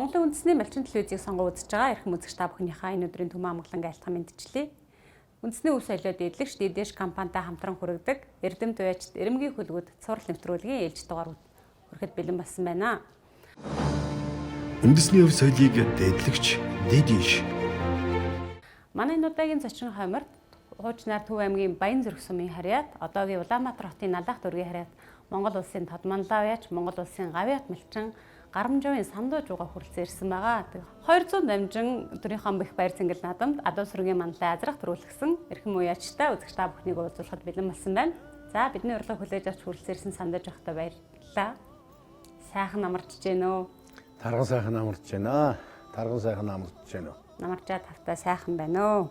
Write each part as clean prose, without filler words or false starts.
Монголын үндэсний малчин телевизийг сонгон үзэж байгаа эрхэм үзэгч та бүхнийхээ энэ өдрийн төмөн амгалан айлтгах мэдчилье. Үндэсний үс солиод эдлэгч дэдэж компанитай хамтран хүргэдэг Эрдэмт Уяачт Эрэмгийн хөлгүүд цуврал нэвтрүүлгийн ээлж дугаар хүрэхэд бэлэн болсон байна. Үндэсний өв соёлыг дэдлэгч дэдэж. Манай энэ удаагийн зочин хойморт хуучнаар Төв аймгийн Баян Зүрх сумын харьяат, одоогийн Улаанбаатар хотын Налах дүүргийн харьяат, Монгол улсын Тодманлаа Уяач, Монгол улсын Гавьяат малчин Гарамжавын Самдуу жууга хүрэлцэн ирсэн байгаа. 200 дамжин өдрийнхөө бүх баяр цэнгэл наадамд Адуу сүргийн манлай азрах төрүүлгсэн эрхэм уяачтай үзэгч та бүхнийг уулзуулахад бэлэн болсон байна. За бидний урилга хүлээж авч хүрэлцэн ирсэн Самдуу жоохтой баярлалаа. Сайхан амарч гэнэ үү? Тарган сайхан амарч байна. Тарган сайхан амарч байна. Намарчаа тавтай сайхан байна уу?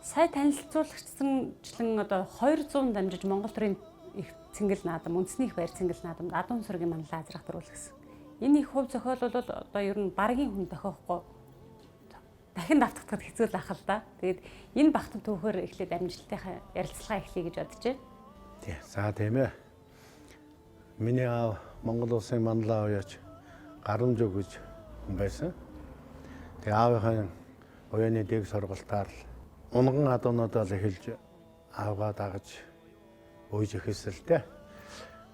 Сая танилцуулагчсан одоо 200 дамжиж Монгол төрийн их цэнгэл наадам, үндэсний их баяр цэнгэл наадамд Адуу сүргийн манлай азрах төрүүлгсэн. Энэ их хувь зохиол бол одоо ер нь баргийн хүн тохиохгүй дахин давтагдахад хэцүү л ах л да. Тэгээд энэ багтан түүхээр эхлээд амжилтынхаа ярилцлага эхлэе гэж бодож байна. Тийм ээ. Миний аав Монгол улсын манлай уяач Гарамжав гэж хүн байсан. Тэгээ аавынхаа уяаны дэг сургалтаар л унган адуунуудаа л эхэлж аавгаа дагаж уйж ихэлсэлтэй.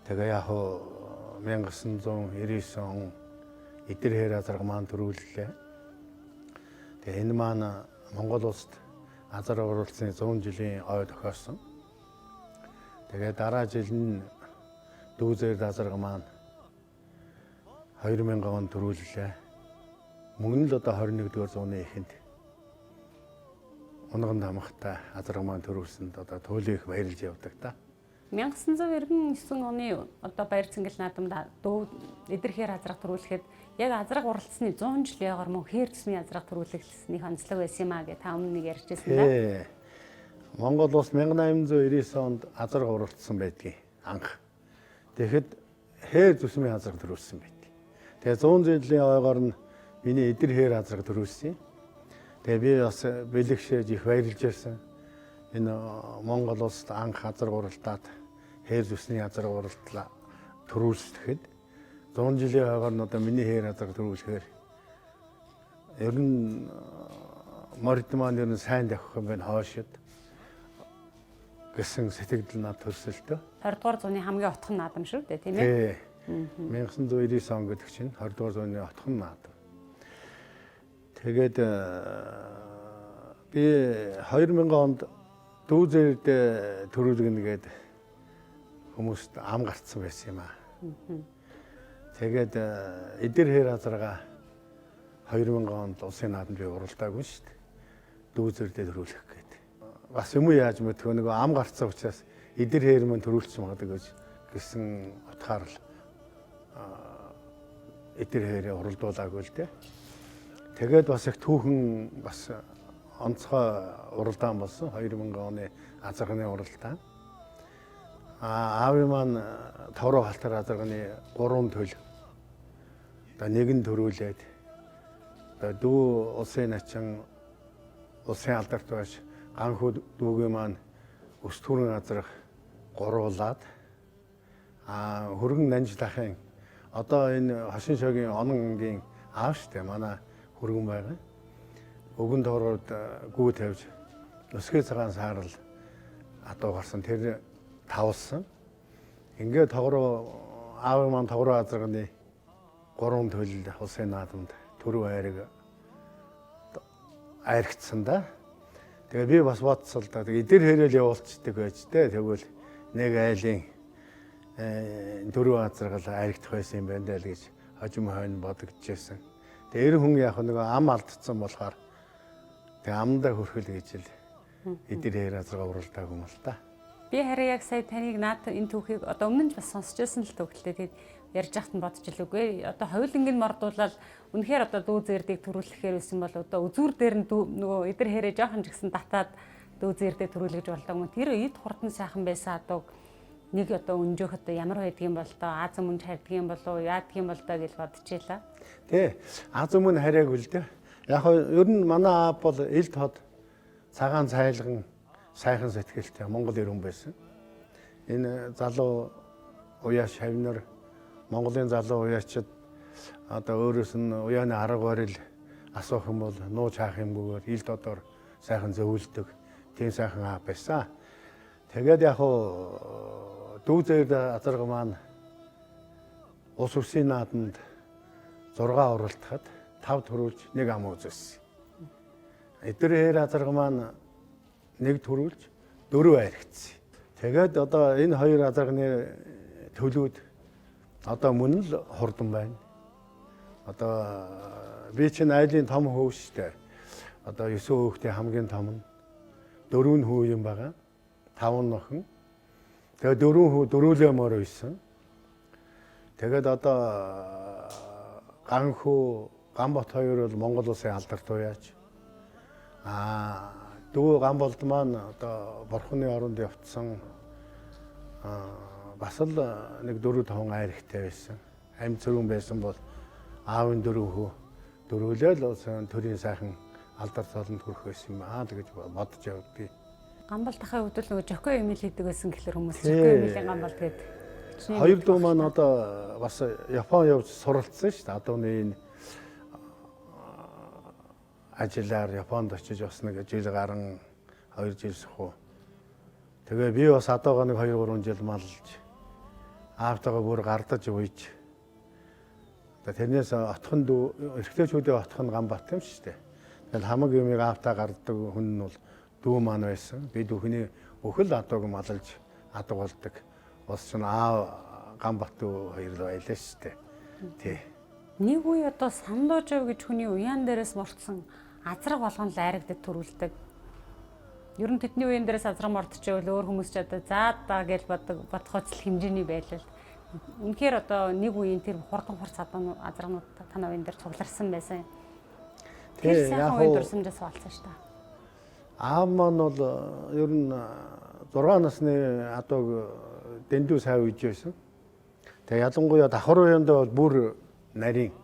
Тэгээ яг 1999 он Идэр хэр азарга маань төрүүллээ. Тэгээ энэ маань Монгол улсад азар уралцны 100 жилийн ой тохиосон. Тэгээ дараа жил нь Дүүзэр азарга маань 2000 он төрүүллээ. Мөн л одоо 21-р зууны эхэнд унган дамхтай азарга маань төрүүлсэнд одоо туйлын их баярлж явдаг та. 1999 оны одоо баяр цэнгэл наадамд эдэрхээр азрах төрүүлэхэд яг азрах уралцсны 100 жилийн ягаар мөн хээр төсмийн азрах төрүүлэхлэсний онцлог байсан юм а гэж та өмнө нэг ярьжсэн да. Монгол улс 1899 онд азрах уралцсан байдгийг анх. Тэгэхэд хээр төсмийн азрах төрүүлсэн байдаг. Тэгээ 100 жилийн ойгоор нь миний эдэр хээр азрах төрүүлсэн. Тэгээ би бас бэлэгшээж их баярлж ирсэн. Энэ Монгол улсад анх азар уралдаад хээр зүсний азар уралдлаа төрүүлсэхэд 100 жилийн хойгоор нь одоо миний хээр азар төрүүлэхээр ер нь морд маань ер нь сайн давхих юм байна хоошид гэсэн сэтгэл над төрсөлтөө 20 дугаар зууны хамгийн отхон наадам шүү дээ тийм ээ. 1999 он гэдэг чинь 20 дугаар зууны отхон наадам. Тэгээд би 2000 онд Дүүзэрд төрүүлгэн гээд хүмүүст ам гарцсан байсан юм аа. Тэгээд эдэр хэр азарга 2000 онд улсын наадамд би уралдаагүй шүү дээ. Дүүзэрд төрүүлэх гээд. Бас юм яаж мэдэх нөгөө ам гарцсан учраас эдэр хэр мөн төрүүлсэн магадгүй гэсэн утгаар л эдэр хэрээ уралдуулаагүй л дээ. Тэгээд бас их түүхэн бас онцгой уралдаан болсон 2000 оны азарганы уралдаан. Аавын маань Товроо халтар азарганы 3 төлөв. Одоо нэг нь төрүүлээд одоо дүү улсын начин улсын алдарт байж ганхүү дүүгийн маань өс төрийн азарх гуруулаад хөргөн Нанжлахын одоо энэ хошин шогийн онон ангийн аав штэ манай хөргөн байгаа. Өгөн доороод гүү тавьж өсгөө цагаан саарл адуу гарсан тэр тавлсан. Ингээд тогроо аав маань тогроо азарганы 3 төлөл улсын наадамд төрөв айрыг айргцсан да. Тэгээ би бас бодсон л да. Тэгээ эдэр хэрэл явуулцдаг байж тээ. Тэгвэл нэг айлын төрөв азаргал айргдах байсан юм байна даа л гэж хожим хойно бодогдчихсэн. Тэгээ 90 хүн яг нэг ам алдсан болохоор тэгээ амдаа хөрхөл гэж л эдэр хэр азарга уралдааг юм л та. Би харин яг сая таныг наад энэ түүхийг одоо өмнө нь бас сонсч байсан л төгөлтэй. Тэгээд ярьж яхад нь бодож л үгүй. Одоо хоёулангийн мордуулаад үнэхээр одоо Дүүзэрдийг төрүүлэхээр байсан бол одоо үзүүр дээр нь нөгөө эдэр хэрэг жоохон ч гэсэн татаад Дүүзэрдээ төрүүлгэж болдог юм. Тэр эд хурдан сайхан байсан адууг нэг одоо өнжөөх одоо ямар байдгийн бол тоо Аз өмнө хардгийн болов яадгийн бол тоо гэж бодчихлаа. Тий. Аз өмнө хараагүй л дээ. Яг ер нь манай аав бол ил тод цагаан цайлган сайхан сэтгэлтэй Монгол ирэн байсан. Энэ залуу уяач хавнар Монголын залуу уяачид одоо өөрөөс нь уяаны арга барил асуух юм бол нууж хаах юмгүйгээр ил додоор сайхан зөвлөдөг тийм сайхан аав байсан. Тэгээд яг хуу дүү зээл азарга маань ус үсийн нааданд 6 уралдахад 5 төрүүлж 1 ам үзүүлсэн. Эдгээр хээр азарга маань 1 төрүүлж 4 айргацсан. Тэгээд одоо энэ хоёр азарганы төлөвд одоо мөн л хурдан байна. Одоо би чинь айлын том хүү штэ. Одоо 9 хүүхдийн хамгийн том нь 4 хүү юм байгаа. 5 нөхөн. Тэгээд 4 хүү дөрүүлэмөр байсан. Тэгээд одоо ганхүү Ганбат хоёр бол Монгол улсын алдарт уяач. Дүү Ганболд маань одоо Борхны оронд явцсан бас л нэг 4-5 айрхтай байсан. Амь цэрүүн байсан бол аавын 4 хүү дөрүүлээл төрийн сайхан алдарт толонд хүрэх байсан юм аа гэж бодож явд би. Ганболд ахын хувьд л нөгөө Жоко Эмил хийдэг байсан гэхэлэр хүмүүс Жоко Эмилийн Ганболд гээд хоёр дүү маань одоо бас Япон явж суралцсан шүү дээ. Адууны энэ ажиллаар Японд очиж бас нэг жил гарan 2 жил сухуу. Тэгээ би бас адуугаа нэг 2-3 жил малж аавтайгаа бүр гардаж уйж. Тэрнээс отхон дүү эрэгтэйчүүдийн отхон Ганбат юм шүү дээ. Тэгэл хамаг юмыг аавтаа гардаг хүн нь бол дүү маань байсан. Би дүүхний өхөл адууг малж адуу болдог. Бас ч аав Ганбат дүү хоёр л байлаа шүү дээ. Тий. Нэг үе одоо Сандуужав гэж хүний уяан дээрээс морцсон азраг болгон л айрагдад төрүүлдэг. Ер нь тэдний үеийн дээрээс азраг мордчихвол өөр хүмүүс ч одоо заадаа гэж бодохоц л хэмжээний байлал. Үнэхээр одоо нэг үеийн тэр хурдан хурц азрагнууд танай үеийн дээр цугларсан байсан. Тэр сайхан үеийн дурсамжаас олсон шүү дээ. Аав маань бол ер нь 6 насны адууг дэндүү сайн үйж байсан. Тэгээ ялангуяа давхар үеинд бол бүр нарийн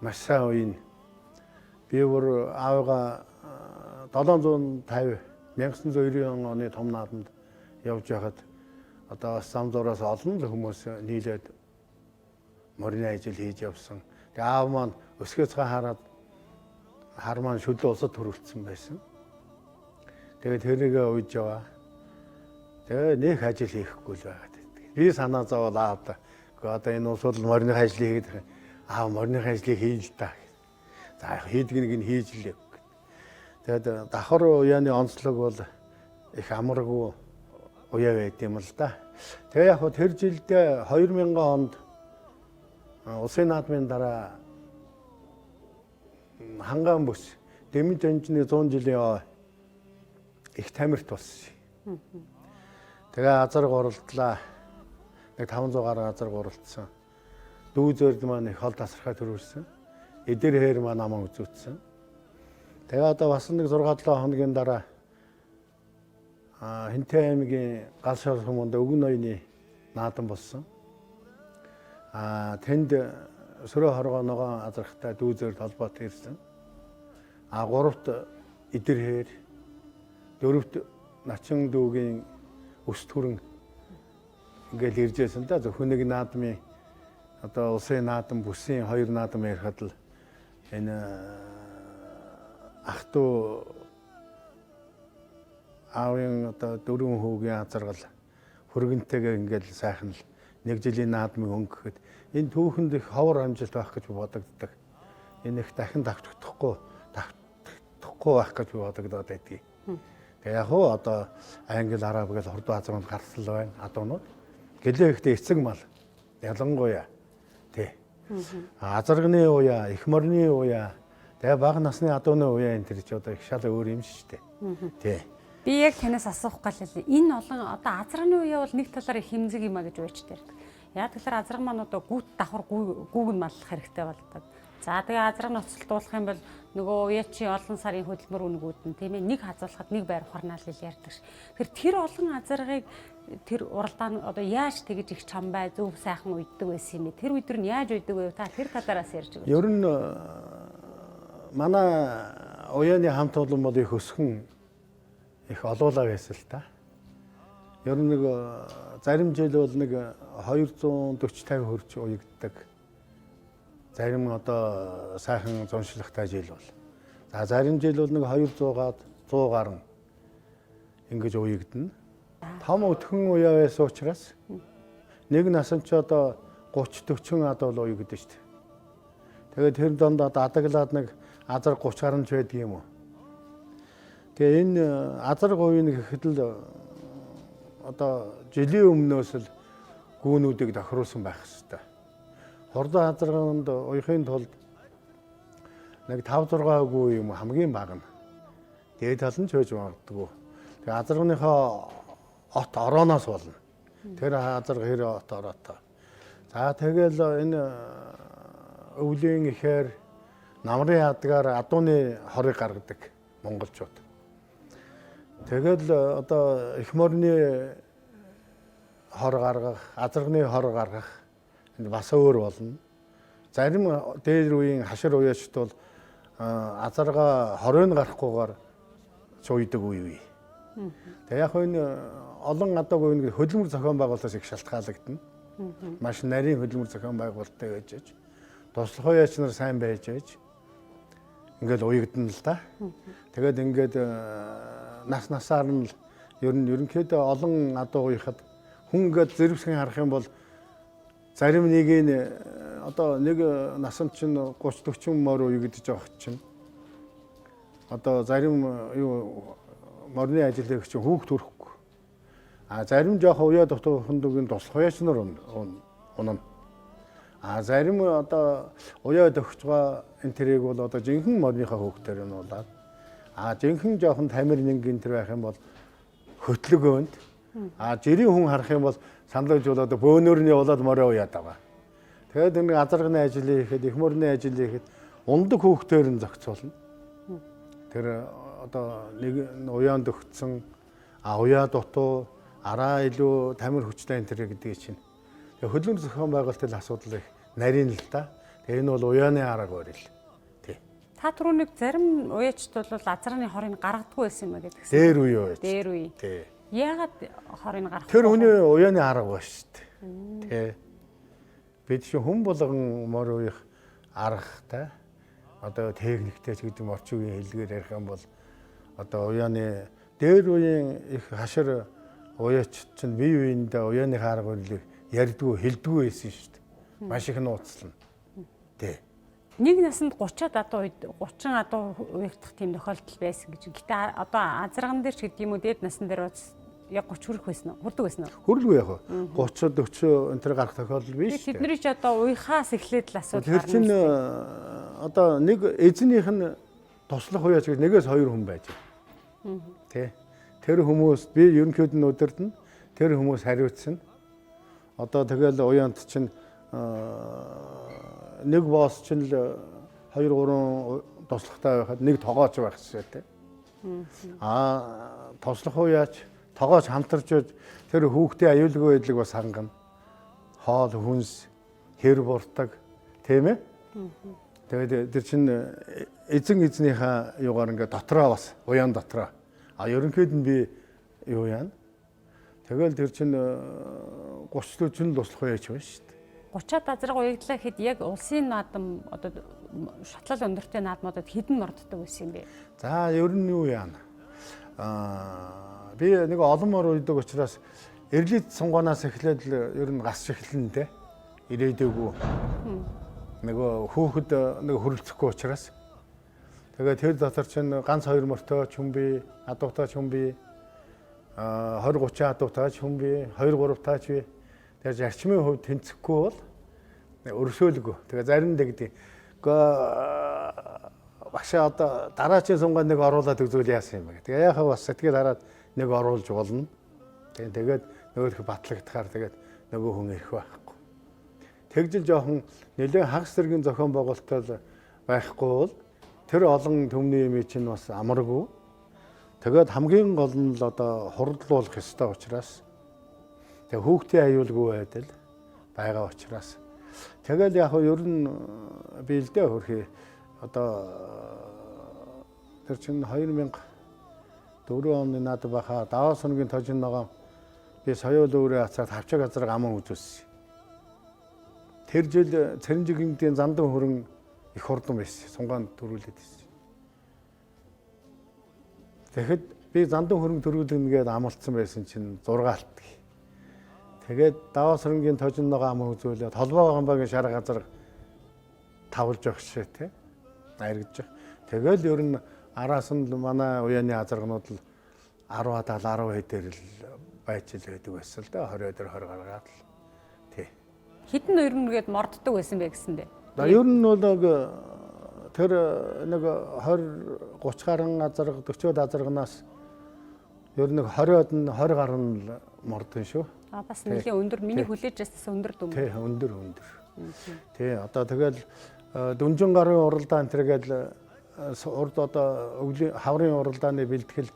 маш сайн үеийн би бүр аавгаа 750 1990 оны том нааданд явж байхад одоо зам зураас олон л хүмүүс нийлээд морины ажил хийж явсан. Тэгээ аав маань өсгөө цаа хараад хар маань шүлээ улсад төрүүлсэн байсан. Тэгээд тэрийг үйж яваа. Тэгээ нэг ажил хийхгүй л байгаад. Би санаа зовоод аавда. Гэхдээ одоо энэ улс бол морины ажил хийгээд аав морины ажлыг хийж л та. За хийдгийг нь хийж л. Тэгээд давхар уяаны онцлог бол их амаргүй уяа байт юм л да. Тэгээ яг хөө тэр жилдээ 2000 онд улсын наадмын дараа хангаан бүс Дэмэн Жанжны 100 жилийн их тамирт болсон. Тэгээ азарга оролдлаа. Нэг 500 гаруй азарга оролцсон. Дүү зөрд маань их хол тасархай төрүүлсэн. Эдэр хээр маань намаа үзүүлсэн. Тэгээ одоо бас нэг 6-7 хоногийн дараа Хинтэй аймгийн Галшаар хүмүүнд өвгөн ноёны наадам болсон. Тэнд сөрөө хоргоо ногоон азархтай дүү зөрд холбоотой ирсэн. 3-т эдэр хээр, 4-т начин дүүгийн өс түрэн ингээл иржсэн да. Зөвхөн нэг наадмын одоо улсын наадам бүсийн 2 наадам ярихад л энэ ах トゥ аавын одоо 4 хүүгийн азаргал хөргөнтэйгээ ингээл сайхан л 1 жилийн наадмыг өнгөхөд энэ түүхэнд их ховор амжилт байх гэж бодогддог. Энэ их дахин давтагдахгүй байх гэж бодогдоод байдгийг. Тэгээ яг хөө одоо англи араб гэж хурд азарганд гарсан л байна адуунууд. Гэлээ ихтэй эцэг мал ялангуяа тий. Азарганы уяа, их морины уяа, тэгээ бага насны адууны уяа энэ төр чи одоо их шал өөр юм шүү дээ. Тий. Би яг танаас асуух галээ. Энэ олон одоо азрагны уяа бол нэг талаараа хэмзэг юм а гэж уйчтай. Яг тэгэхээр азраг маань одоо гүт давхар гүүг нь маллах хэрэгтэй болдог. За тэгээ азраг ноцолдуулах юм бол нөгөө уяачи олон сарын хөдөлмөр үнэгүүд нь тийм ээ нэг хазуулахад нэг байр ухарнаал гэж ярьдаг ш. Тэр олон азаргыг тэр уралдаан одоо яаж тэгэж их чамбай зөв сайхан уйддаг байсан юм бэ? Тэр өдөр нь яаж уйддаг вэ? Та тэр талаараас ярьж өгөөч. Ер нь манай уяаны хамт олон бол их өсгөн их олуулаа байсан л та. Ер нь нэг зарим жил бол нэг 240-50 хөрч уягддаг. зарим одоо сайхан зуншлагтай жил бол. За зарим жил бол нэг 200-аад 100 гаруй ингэж уягдана. Том өтгөн уяа байсан учраас нэг насанд ч одоо 30-40 ад бол уягдсан шүү дээ. Тэгээд тэр донд одоо адаглаад нэг азар 30 гаруй ч байдаг юм уу. Тэгээ энэ азар говийн гэхэд л одоо жилийн өмнөөс л гүүнүүдийг тохируулсан байх хэрэгтэй. Хурдан азарганд уяхын тулд нэг 5-6 гүү юм хамгийн бага нь. Дээд тал нь ч хөөж магадгүй. Тэгээ азаргынхаа от орооноос болно. Тэр азарга хэр от ороотой. За тэгэл энэ өвлийн ихээр намрын ядгаар адууны хорыг гаргадаг монголчууд. Тэгэл одоо их морины хор гаргах, азарганы хор гаргах бас өөр болно. Зарим дээр үеийн хашир уяачд бол азарга хоройн гарахгүйгээр цуйдаг үе. Тэгээ яг энэ олон адаг үеийн хөдөлмөр зохион байгуулалтаас их шалтгаалагдана. Маш нарийн хөдөлмөр зохион байгуулалттай байж ээж, туслах уяач нар сайн байж ээж ингээд уягдана л да. Тэгээд ингээд нас насаар нь ер нь ерөнхийдөө олон адуу уяхад хүн ингээд зэрвсгэн харах юм бол зарим нэг нь одоо нэг насанд чинь 30-40 морь уягдж байгаа чинь одоо зарим юу морины ажил хийх чинь хүүхд төрөхгүй. А зарим жоох уяа дотор хүндүгийн туслах уяач нар унана. А зарим одоо уяа төгсж байгаа энэ тэрийг бол одоо жинхэнэ морныхаа хүүхдээр нь болоод а жинхэнэ жоохон тамир нингийн тэр байх юм бол хөтлөг өөнд а жирийн хүн харах юм бол саналж бол одоо бөөнөр нь явуулаад морой уяад байгаа. Тэгээд энэ азарганы ажил хийхэд их морины ажил хийхэд ундаг хүүхдээр нь зохицуулна. Тэр одоо нэг уяанд өгцөн уяа дутуу араа илүү тамир хүчтэй энэ төр гэдэг чинь. Тэгээ хөдөлмөр зохион байгуулалтын асуудал их нарийн л та. Тэгээ энэ бол уяаны арга барил. Тий. Та түрүү нэг зарим уяачд бол азарганы хорыг гаргадаггүй байсан юм а гэдгсэн. Дээр үе юу вэ? Дээр үе. Тий. Яагаад хорыг гаргах? Тэр хүний уяаны арга ба шүү дээ. Тий. Бид чи хүн болгон морь уях аргатай одоо техниктэй ч гэдэг орчин үеийн хэлгээр ярих юм бол одоо уяаны дээр үеийн их хашир уяач чинь бие биендээ уяаны арга барилыг ярьдгүй хэлдэггүй байсан шүү дээ. Маш их нууцлана. Тий. Нэг насанд 30-аад адуу 30 адуу уягдах тийм тохиолдол байсан гэж. Гэтэ одоо азарган дээр ч гэдэг юм уу дээд насн дээр яг 30 хүрэх байсан уу? Хүрдэг байсан уу? Хүрэлгүй яг. 30 40 энэ төр гарах тохиолдол биш шүү дээ. Тэдний ч одоо уяхаас эхлээд л асуудал гарна. Тэр чинь одоо нэг эзнийх нь туслах уяач гэж нэгээс хоёр хүн байж байна. Тэ. Тэр хүмүүс би ерөнхийд нь удирдна. Тэр хүмүүс хариуцсан. Одоо тэгэл уяанд чинь нэг боос чинь л 2 3 туслахтай байхад нэг тогооч байх хэрэгтэй. Туслах уяач тогооч хамтарч тэр хүүхдийн аюулгүй байдлыг бас хангана. Хоол хүнс хэр буртаг тийм ээ. Тэгээд тэр чинь эзнийхээ юугаар ингээ дотроо бас уян дотроо. Ерөнхийд нь би юу яана. Тэгэл тэр чинь 30-40 туслах уяач байна шүү дээ. 30-аад азарга уягдлаа гэхэд яг улсын наадам одоо шатлал өндөртэй наадмуудад хэдэн морддог байсан юм бэ? За ер нь юу яана. Би нэг олон мор уйдаг учраас эрлийд сунгоноос эхлээд л ер нь гасч эхэлнэ те. Ирээдэггүй. Нөгөө хүүхэд нэг хөрөлцөхгүй учраас. Тэгээд тэр дотор чинь ганц 2 мортой ч хүн би, адуутай ч хүн би, 20-30 адуутай ч хүн би, 2-3 таач би. Тэгээд зарчмын хувьд тэнцэхгүй бол өрсөөлгүй. Тэгээд заримдаа гэдэг. Багшаа одоо дараачийн сунганд нэг оруулаад үзвэл яасан юм бэ? Тэгээ яхаа бас сэтгэл хараад нэг оруулж болно. Тэгээд нөгөөх батлагдахаар тэгээд нөгөө хүн ирэх байхгүй. Тэгжил жоохон нэлээд хагас зэргийн зохион байгуулалт байхгүй бол тэр олон төмний юм чинь бас амаргүй. Тэгээд хамгийн гол нь л одоо хурдлуулах ёстой учраас тэг хүүхдийн аюулгүй байдал байгаа учраас тэгэл яг ер нь биэлдээ хөрхий одоо тэр чинь 2004 оны над баха даваа сүнгийн тожин ногоо би соёл өөрөө ацаад хавчаг газар аман үзүүлсэн. Тэр жил Цэрэнжигэмдийн зандан хөрөн их хурдан байсан. Сунгаанд төрүүлээд байсан. Тэгэхэд би зандан хөрөн төрүүлнэ гээд амлцсан байсан чинь 6 алт. Тэгээд даваа сөрөнгийн тожинноо ам үзүүлээд холбоо гамбагийн шар газар тавлж явах шээ тий. Айргаж. Тэгэл ер нь араас нь манай уяаны азаргнууд л 10-аад 10 хэдээр л байж л байдаг байсан л да 20 өдөр 20 гаргаад л тий. Хитэн ер нь гээд морддог байсан бэ гэсэндээ. Ер нь бол тэр нэг 20 30 гаруй азарга 40-од азарганаас ер нь 20-од нь 20 гаруй нь мордсон шүү. Бас нэлийн өндөр миний хүлээж яссан өндөр дүм. Тий өндөр. Тий одоо тэгэл дүнжин гарын уралдаан тэргээл урд одоо өвлийн хаврын уралдааны бэлтгэл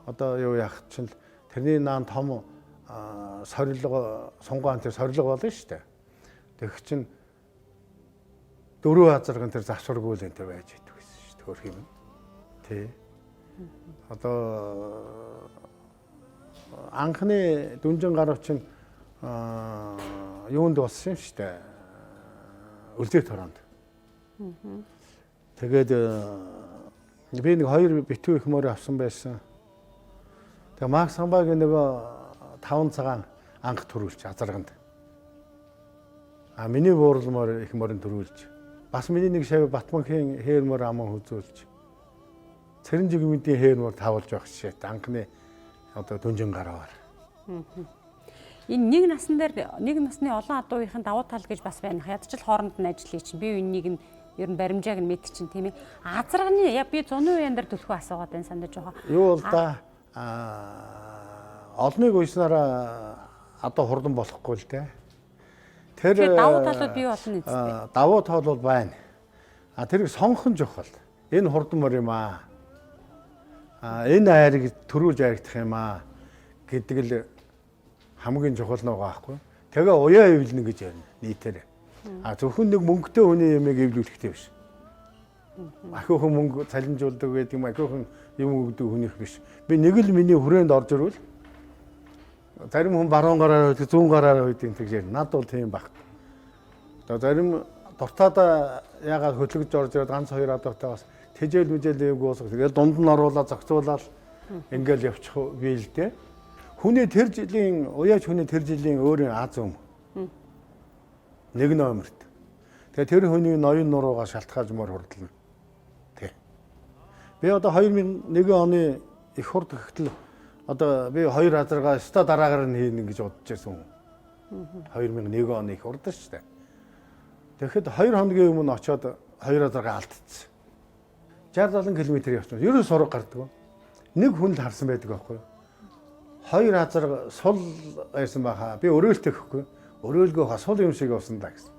одоо юу яах чинь тэрний наан том сорилго сунгаан тэр сорилго болно шүү дээ. Тэгэх чинь 4 азарган тэр завсаргуул энэ байж идэг гэсэн шүү дээ. Хөрх юм. Тий. Одоо анхны дүнжин гарав чинь юунд болсон юм шүү дээ. Үлзий торонд. Тэгээд би нэг 2 битүү их мөр авсан байсан. Тэгээ Макс Хамбагийн нөгөө 5 цагаан анх төрүүлж азарганд. Миний буурлмаар их мөрөнд төрүүлж. Бас миний нэг шав Батманхийн хээрмөр аман хүзүүлж. Цэрэнжигмэдийн хээрмөр тавлж явах жишээ. Анхны одоо дүнжин гараар. Энэ нэг насны олон адуугийн давуу тал гэж бас байна. Ядчил хооронд нь ажиллая чинь би үнийг нь ер нь баримжааг нь мэд чинь тийм ээ. Азарганы би 100% ян дээр төлөхөө асуугаад байна сандаж байгаа. Юу бол да олныг уйснараа одоо хурдан болохгүй л дээ. Тэр давуу талууд бий болно үстэй. Давуу тал бол байна. Тэрийг сонгох нь чухал. Энэ хурдан мөр юм аа. Энэ айрыг төрүүлж айрагдах юм аа гэдэг л хамгийн чухал нэг байхгүй. Тэгээ уяа эвлэнэ гэж байна нийтээр. Зөвхөн нэг мөнгөтэй хүний юмыг эвлүүлэхтэй биш. Ахиухан мөнгө цалинжуулдаг гэдэг юм ахиухан юм өгдөг хүнийх биш. Би нэг л миний хүрээнд орж ирвэл зарим хүн баруун гараар байдаг, зүүн гараар байдаг гэж ярина. Над бол тийм баг. Одоо зарим дуртаада яагаад хөтлөгж орж ирээд ганц хоёр адуутай бас тэжээл мүжээл уусах. Тэгээд дунд нь оруулаад зохицуулаад ингээл явчих би л дээ. Хүний тэр жилийн уяач хүний тэр жилийн өөрийн аз юм. Нэг номерт. Тэгээ тэр хүний ноён нуруугаа шалтгаалж мөр хурдлана. Тий. Би одоо 2001 оны их хурд гэхтэл одоо би 2 азаргаа өстө дараагаар нь хийнэ гэж бодож байсан хүн. 2001 оны их хурд шүү дээ. Тэгэхэд 2 хоногийн өмнө очиод 2 азаргаа алдчихсан. 60-70 км явчихсан. Ерөө сураг гардаг. Нэг хүн л харсан байдаг байхгүй юу? 2 азар сул байсан баха. Би өрөөлтөө гэхгүй. Өрөөлгөө сул юм шиг явсан даа гэсэн.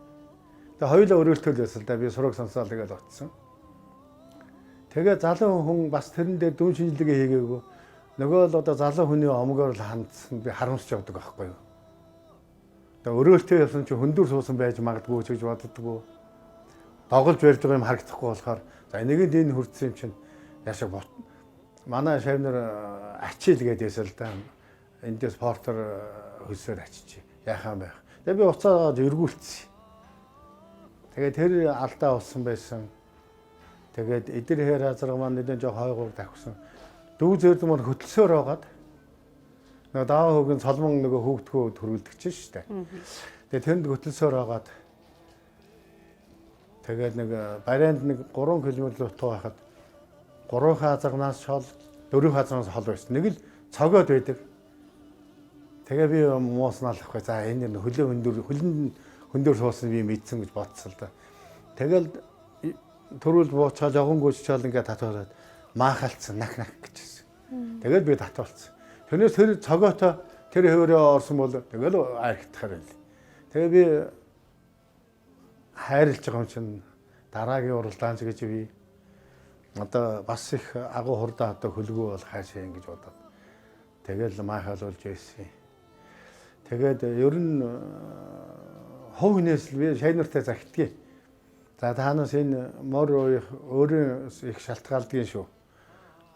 Тэгээ хоёулаа өрөөлтөө л байсан л да. Би сураг сонсоод тэгээд очсон. Тэгээ залуу хүн бас тэрэн дээр дүн шинжилгээ хийгээгүй. Нөгөө л одоо залуу хүний омгоор л хандсан би харамсч явдаг байхгүй юу. Тэгээ өрөөлтөө явсан чи хөндөр суусан байж магадгүй ч гэж боддгоо. Доголж барьж байгаа юм харагдахгүй болохоор за нэгэнд энэ хүрдсэн юм чинь яашаа бот. Манай шавнар ачил гэдээсэл да. Эндээс спортер хөлсөөр ачиж яхаа байх. Тэгээ би уцаад эргүүлсэн. Тэгээд тэр алдаа болсон байсан. Тэгээд эдэр хээр азарга маань нэгэн жоо хойгоор тавьсан. Дүү зөрд маань хөтлсөөр байгаад нөгөө даава хөгийн солмон нөгөө хөөгдгөө төрүүлдэг чинь шүү дээ. Тэгээд тэнд хөтлсөөр байгаад тэгээд нэг барианд нэг 3 км лутуу байхад 3 хазаргнаас шол 4 хазаргнаас хол байсан. Нэг л цогоод байдаг. Тэгээ би мууснaalахгүй за энэ хөлдөр суусан би мэдсэн гэж бодсон л да. Тэгэл төрүүл буучаа жогонгүйч чаал ингээд татуулаад маахалцсан нах гэжсэн. Тэгэл би татуулсан. Тэрнээс тэр цогоотоо тэр хөөрөө орсон бол тэгэл айрхтахаар байл. Тэгээ би хайрлж байгаа юм чинь дараагийн уралдаанч гэж би одоо бас их агуу хурдан одоо хөлгөө бол хаашаа ингэж бодоод тэгэл маахалуулж байсан. Тэгээд ер нь хов хүнээс би шайнартай загтгий. За таанаас энэ мор өөрөө их шалтгаалдгийн шүү.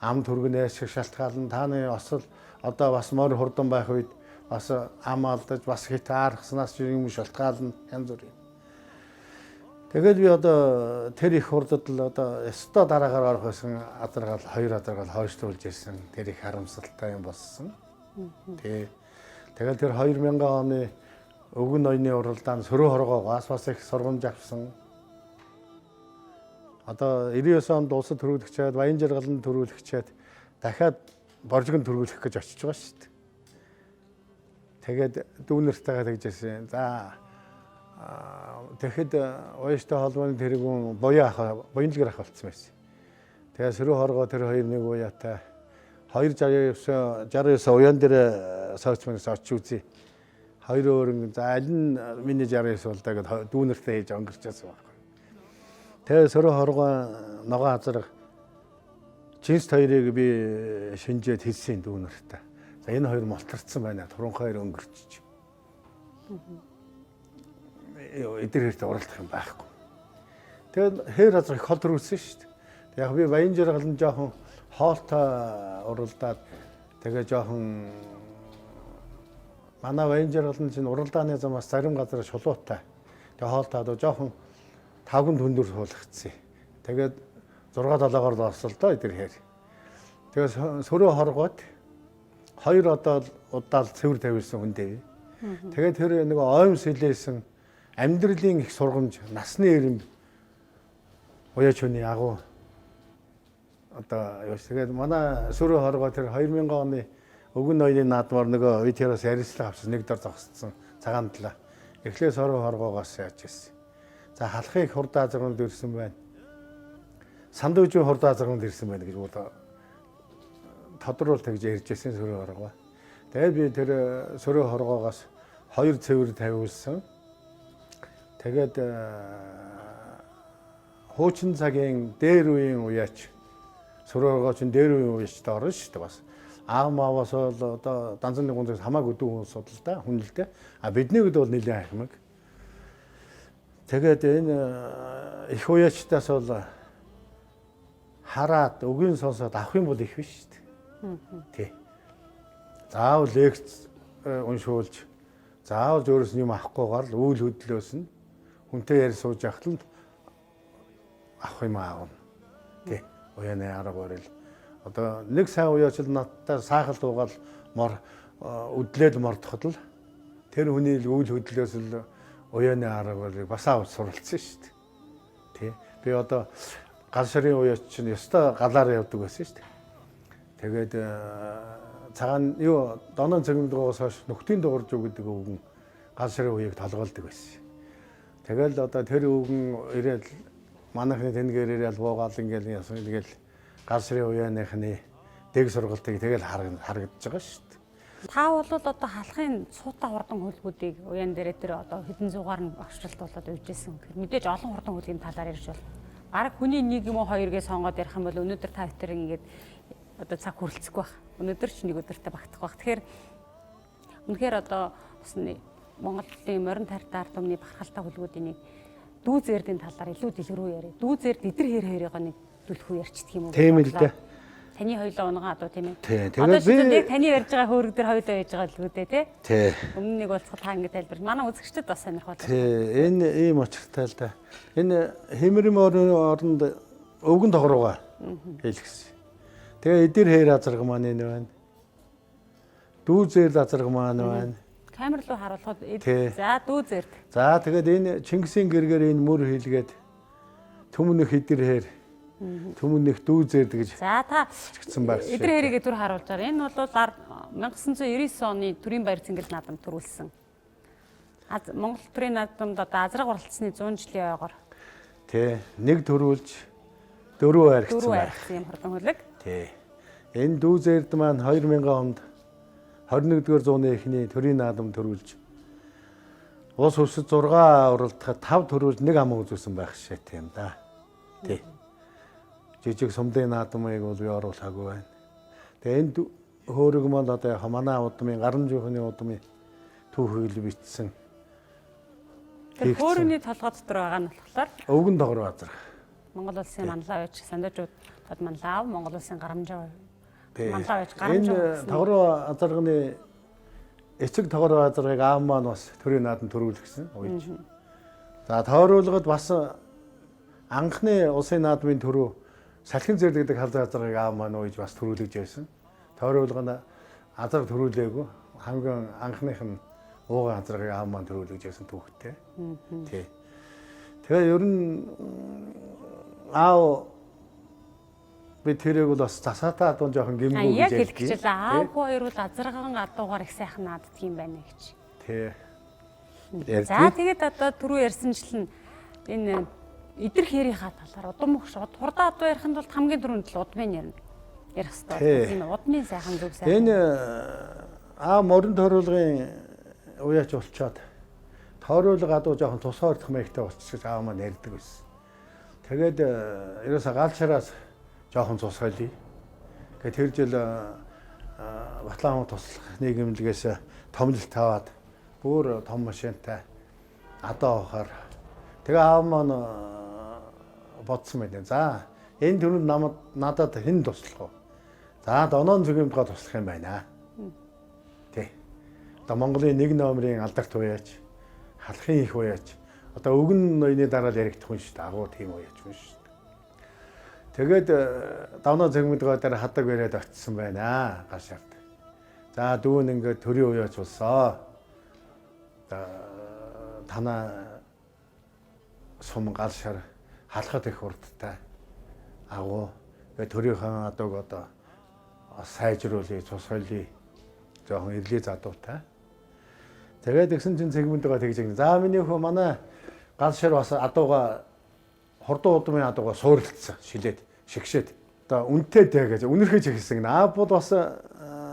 Ам түргэнээс шиг шалтгаална. Тааны осол одоо бас мор хурдан байх үед бас ам алдаж бас хит аархснаас юм шалтгаална янз бүр. Тэгээд би одоо тэр их хурдад л одоо өстой дараагаар орох байсан азаргаал 2 азаргаал хойшлуулж ирсэн. Тэр их харамсалтай юм болсон. Тэгээд тэр 2000 оны өвгөн ноёны уралдаанд сөрөө хоргоо бас их сургамж авсан. Одоо 99 онд улсад төрүүлэгчээд Баян жаргаланд төрүүлэгчээд дахиад боржгон төрүүлэх гэж очиж байгаа шүү дээ. Тэгээд дүүнэртэйгээ тэгжсэн. За тэгэхэд уяштай холбооны тэргүүн буянлгэр ах болсон байсан. Тэгээд сөрөө хоргоо тэр хоёр нэг уяатай 269 уян дээр сууцманаас очиж үзье. Хоёр өөрөнгө за аль нь миний 69 бол та гэд дүүнэртэй хийж өнгөрч байсан байхгүй. Тэгээ сөрөө хоргоо ногоо азарга Чинс хоёрыг би шинжээд хэлсэн дүүнэртэй. За энэ хоёр мултарцсан байна. Туран хоёр өнгөрчих. Эдгээр хэрэг уралдах юм байхгүй. Тэгээд хээр азар их хол төрүүлсэн шүү дээ. Яг би Баян жаргалан жоохон хоолтой уралдаад тэгээ жоохон манай Баян жаргалан чинь уралдааны замаас зарим газар шулуутай. Тэгээ хоолтойд жоохон тавган түндүр суулгацсан. Тэгээд 6-7-оор лоослоо эдгээр хээр. Тэгээд сөрөө хоргоод хоёр одоо удаал цэвэр тавьсан хүн дээ. Тэгээд тэр нэг оймс хэлээсэн амьдралын их сургамж насны эрэм уяач хүний агуу одоо тэгээд манай сөрөө хоргоо тэр 2000 оны өвгөн ноёны наадмаар нөгөө үетерээс ярилцлага авсан нэг дор зогссон цагаан талаа. Эхлээс сөрөө хоргоогоос яаж ирсэн. За халахыг хурдаа зарганд ирсэн байна. Сандуужийн хурдаа зарганд ирсэн байна гэж бол тодруулт гэж ярьжсэн сөрөө хоргоо. Тэгээд би тэр сөрөө хоргоогоос хоёр цэвэр тавиулсан. Тэгээд хуучин цагийн дээр үеийн уяач сөрөө хоргоо чинь дээр үеийн уяачтай орно шүү дээ бас. Аав мааваас бол одоо данцны гонцоос хамаагүй дүү судалтай хүн л дээ. А биднийгд бол нэлээд ахмаг. Тэгээд энэ их уяачтаас бол хараад өгийн сонсоод авах юм бол их биш шүү дээ. Тий. Заавал лекц уншуулж, заавал өөрөөс юм авахгүйгээр л үйл хөдлөөс нь хүнтэй ярь сууж явахт л авах юм аавна. Тий. Уяаны арга барил. Одоо нэг сайн уяач л надтай саахал дуугаал мор үдлээд мордоход л тэр хүний үйл хөдлөөс л уяаны арга барил бас авч суралцсан шүү дээ. Тий. Би одоо гал шарын уяач чинь ёстой галаар явдаг байсан шүү дээ. Тэгээд цагаан юу донон цэгмдгоос хойш нөхдийн дуурж өгдөг өвгөн гал шарын уяаг толгоолдог байсан. Тэгэл одоо тэр өвгөн ирээд манайхны тэнгээр ирээд буугаал ингээл яасан тэгэл гал шарын уяаныхны дэг сургалтыг тэгэл харагдаж байгаа шүү дээ. Та бол одоо халахын суута хурдан хөлбүүдийг уян дээрээ тэр одоо хэдэн зугаар нь багшралт болоод үйжсэн. Мэдээж олон хурдан хөлгийн талаар ярьж байна. Бараг хүний нэг юм уу хоёргээ сонгоод ярих юм бол өнөөдөр та хоёр ингээд одоо цаг хүрэлцэхгүй байх. Өнөөдөр ч нэг өдөртөө багтах байх. Тэгэхээр үнэхээр одоо бас Монголын морин тартай ард түмний бахархалтай хөлгүүдийн нэг дүү зээрдийн талаар илүү дэлгэрүү яриа. Дүү зээрд эдэр хэр хоёрыг нэг дүлхүү ярьчих юм уу? Тийм л дээ. Таны хоёулаа унгаа адуу тийм ээ. Тэгээд би таны ярьж байгаа хөөрөг дээр хоёулаа яаж байгаа л үү дээ тий. Өмнө нэг болцоход та ингэ тайлбар. Манай үзэгчдэд бас сонирхол. Тий. Энэ ийм очиртай л да. Энэ Хэмэрэм оронд өвгөн тогруугаа хэлгэсэн. Тэгээ эдэр хээр азарга маань энэ байна. Дүү зээл азарга маань байна. Камер руу харуулхад за дүү зээрд. За тэгээд энэ Чингисийн гэргээр энэ мөр хийлгээд төмөнөх эдэр хээр төмөнөх дүү зээрд гэж. За та чигдсэн байх. Эдэр хэрийгээ түр харуулж байгаа. Энэ бол 1999 оны төрийн баяр цэнгэл наадам төрүүлсэн. Монгол төрийн наадамд одоо азраг оролцсны 100 жилийн ойгоор. Тий. Нэг төрүүлж дөрөв аригдсан юм хурдан хөлөг. Тий. Энэ дүү зээрд маань 2000 онд 21-р зууны эхний төрийн наадам төрүүлж улс өсөд 6 уралдахад 5 төрүүлж нэг ам үзүүлсэн байх шээ тийм да. Тий. Жижиг сумдын наадмыг бол би оруулаагүй байна. Тэгээ энэ хөөрөг маань одоо яг манай удмын гарын жихны удмын төв хөл бичсэн. Тэр хөөрөний толгой дотор байгаа нь болохоор өвгөн тогроо азрах. Монгол улсын манлаа байж сандажууд тод манлаа Монгол улсын гарамжаа манлаа байж энэ тогроо азарганы эцэг тогроо азаргыг аав маань бас төрийн наадам төрүүлсэн. За тойруулгад бас анхны улсын наадмын төрөө салхин зэрлэг гэдэг халдвар азаргыг аав маань ууж бас төрүүлж байсан. Тойруулгана азар төрүүлээгүй хамгийн анхных нь ууган азаргыг аав маань төрүүлж байсан түүхтэй. Тий. Тэгээ ер нь аав би тэрийг бол бас засаатаа адуун жоохон гэмгүй Яг хэлчихлээ. Аав хоёр бол азарган адуугаар их сайхан нааддаг юм байна гэж. Тий. За тэгээд одоо түрүү ярьсанчлан энэ эдэр хэрийнхаа талаар удам өгш хурдан адуу ярихын тулд хамгийн түрүүнд л удмын ярих хэрэгтэй. Энэ удмын сайхан зөв сайхан. Энэ морин тойруулгын уяач болчоод тойруулга адуу жоохон тусаардах маягтай болчихж аав маань ярьдаг байсан. Тэгээд ерөөсө галчараас жоохон цусгайлээ. Тэгээд тэр жил Батлан туслах нийгэмлэгээс томлолт аваад бүр том машинтай адуу авахаар тэгээ аав маань бодсон байна. За энэ төрөнд надад хэн туслах вэ? За Донон Цэгийн туслах юм байна. Тий. Одоо Монголын 1 номерын алдарт уяач, халахын их уяач. Одоо өгөн ноёны дараа л яригдах хүн шүү дээ. Агуу тийм уяач хүн шүү дээ. Тэгээд Донон Цэгийн дээр хадаг бариад очсон байна. Гашаард. За дүүн ингээд төрийн уяач болсоо. Танаа сум гал шар халахад их урдтай агуу тэгээ төрийнхөө адууг одоо сайжруулъя, цусгайлъя, жоохон ирлээ задуутай. Тэгээд тэгсэн чинь цэгмэнтэйгээ тэгж юм. За миний хөө манай гал шар бас адууга хурдан удмын адууга суурилдсан, шилээд, шигшээд. Одоо үнтэй дээ гэж үнэрхэж ихсэн. Аав бол бас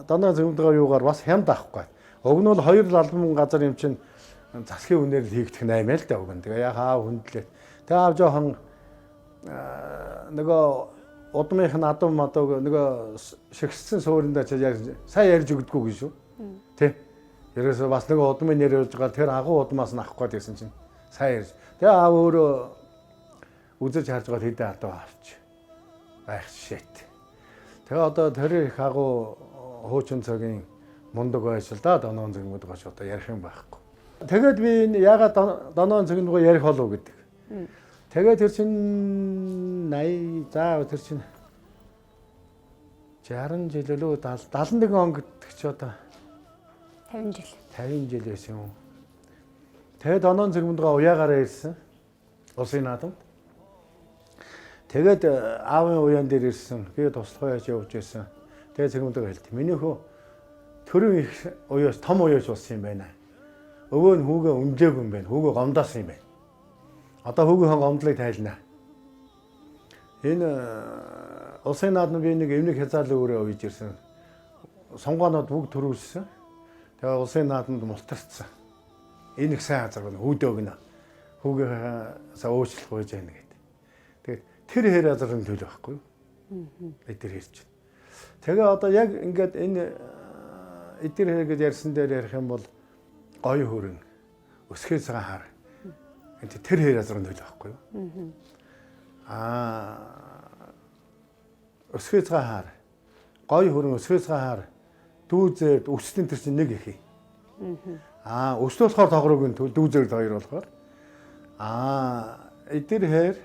Доноо цэгмэнтэйгээ юугаар бас хямд авахгүй. Уг нь бол 2 албан газар юм чинь засгийн үнээр л хийгдэх 8 л да уг нь. Тэгээ яг аав хүндлээ. Тэгээ аав жоохон нөгөө удмынх нь адуу мадууг нөгөө шигссэн суурьндаа сайн ярьж өгдөггүй гэж шүү. Тэ. Ерөөсөө бас нөгөө удмын нэр ярьж байгаа тэр агуу удмаас нь авах гээд байсан чинь сайн ярьж. Тэгээ аав өөрөө үзэж харж байгаа хэдэн адуу авч байх шít. Тэгээ одоо тэр их агуу хуучин цагийн мундаг байж л да Донон Цэгмэд гоч одоо ярих юм байхгүй. Тэгээд би энэ ягаад Донон Цэгмэд го ярих болов гэдэг. Тэгээд тэр чинь 80 за тэр чинь 60 жил лөө 71 он гэдэг чи одоо 50 жил. 50 жил байсан юм. Тэгээд Донон Цэгмэд го уяагаараа ирсэн. Улсын наадамд. Тэгээд аавын уяан дээр ирсэн. Би туслах яаж явж байсан. Тэгээд Цэгмэд го хэлт. Миний хөө төрийн их уяас том уяас болсон юм байна. Өвөө нь хүүгээ өмжөөг юм байна. Хүүгээ гомдоос юм байна. Одоо хүүгийнхээ гомдлыг тайлнаа. Энэ улсын наадмын би нэг эмнэг хязгаарлал өөрөө үйж ирсэн. Сонгоонод бүгд төрүүлсэн. Тэгээ улсын наадманд мултарцсан. Энэ их сайн азар байна. Хүүдөө гинэ. Хүүгийнхээ уучлах байж байна гэдэг. Тэгээд тэр хэр азарын төлөө байхгүй юу? Эдгээр хэлж байна. Тэгээ одоо яг ингээд энэ эдгээр хэр гэж ярьсан дээр ярих юм бол гоё хөрөн өсгөө цагаан хар. Энд тэр хэр азарын төлөө байхгүй юу? Өсгөө цагаан хар. Гоё хөрөн өсгөө цагаан хар. Дүүзээр өсөлтийн тэр чинь нэг ихий. Өсөлт болохоор тогроогийн төл дүүзээр хоёр болохоор. Эдгээр хэр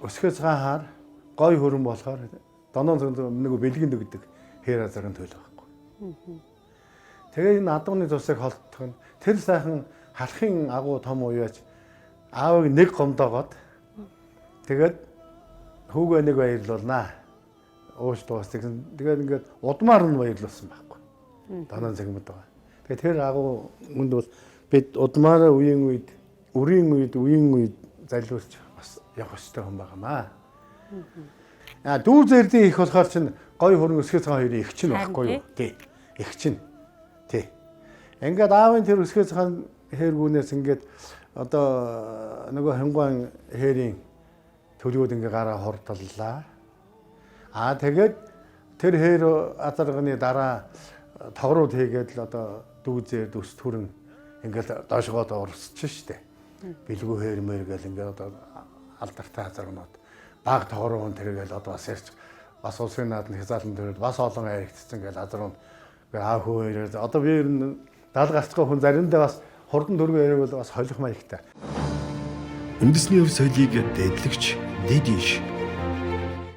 өсгөө цагаан хар. Гоё хөрөн болохоор Донон Цэгмэд нэг бэлгэн дөгдөг хэр азарын төлөө байхгүй. Тэгээ энэ адууны цусыг холдох нь тэр сайхан халахын агуу том уяач аавыг нэг гомдоогоод тэгээд хүүгээ нэг баярлуулнаа. Ууш дуус тэгсэн. Тэгээд ингээд удмаар нь баярлуулсан байхгүй. Донон Цэгмэд байгаа. Тэгээд тэр агуу хүнд бол бид удмаараа үеийн үед залуурч бас явах ёстой хүн байгаамаа. Дүү зэрдийн их болохоор чинь гоё хөрөнгө өсгөө цагаан хоёрын их чинь байхгүй юу? Тий. Их чинь. Тий. Ингээд аавын тэр өсгөө цагаан хэргүүнээс ингээд одоо нөгөө хангуан хэрийн төлөвүүд ингээ гараа хордлаа. Тэгээд тэр хэр азарганы дараа тогрууд хийгээд л одоо дүүзээр төс төрөн ингээл доошгоод урсч штэ. Бэлгүү хэрмээр гэл ингээ одоо алдартай азаргнууд баг тогрууд тэргээл одоо бас ярьж бас улсын наадмын хязгаарлалт төрөд бас олон яригдсан гэл азаргууд аав хөө ирээд одоо би ер нь 70 гарцгаа хүн заримдаа бас хурдан төргөө яриаг бол бас холих маягтай. үндэсний өв соёлыг дээдлэгч дэд иш.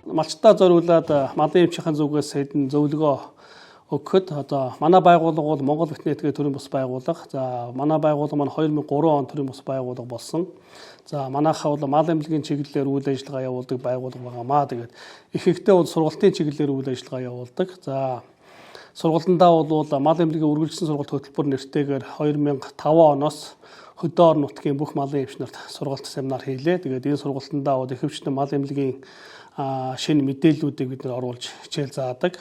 Малчтаа зориулаад малын эмчийн зүгээс хэдэн зөвлөгөө өгөхөд одоо манай байгууллага бол Монгол ветнэтгээ төрийн бус байгууллага. За манай байгууллага маань 2003 он төрийн бус байгууллага болсон. За манайхаа бол мал эмнэлгийн чиглэлээр үйл ажиллагаа явуулдаг байгууллага байгаамаа. Тэгээд ихэнхдээ бол сургалтын чиглэлээр үйл ажиллагаа явуулдаг. За сургалтандаа бол мал эмнэлгийн үргэлжлсэн сургалт хөтөлбөр нэртэйгээр 2005 оноос хөдөө орон нутгийн бүх малын эмч нарт сургалт семинар хийлээ. Тэгээд энэ сургалтандаа бол ихэвчлэн мал эмнэлгийн шинэ мэдээллүүдийг бид нар оруулж хичээл заадаг.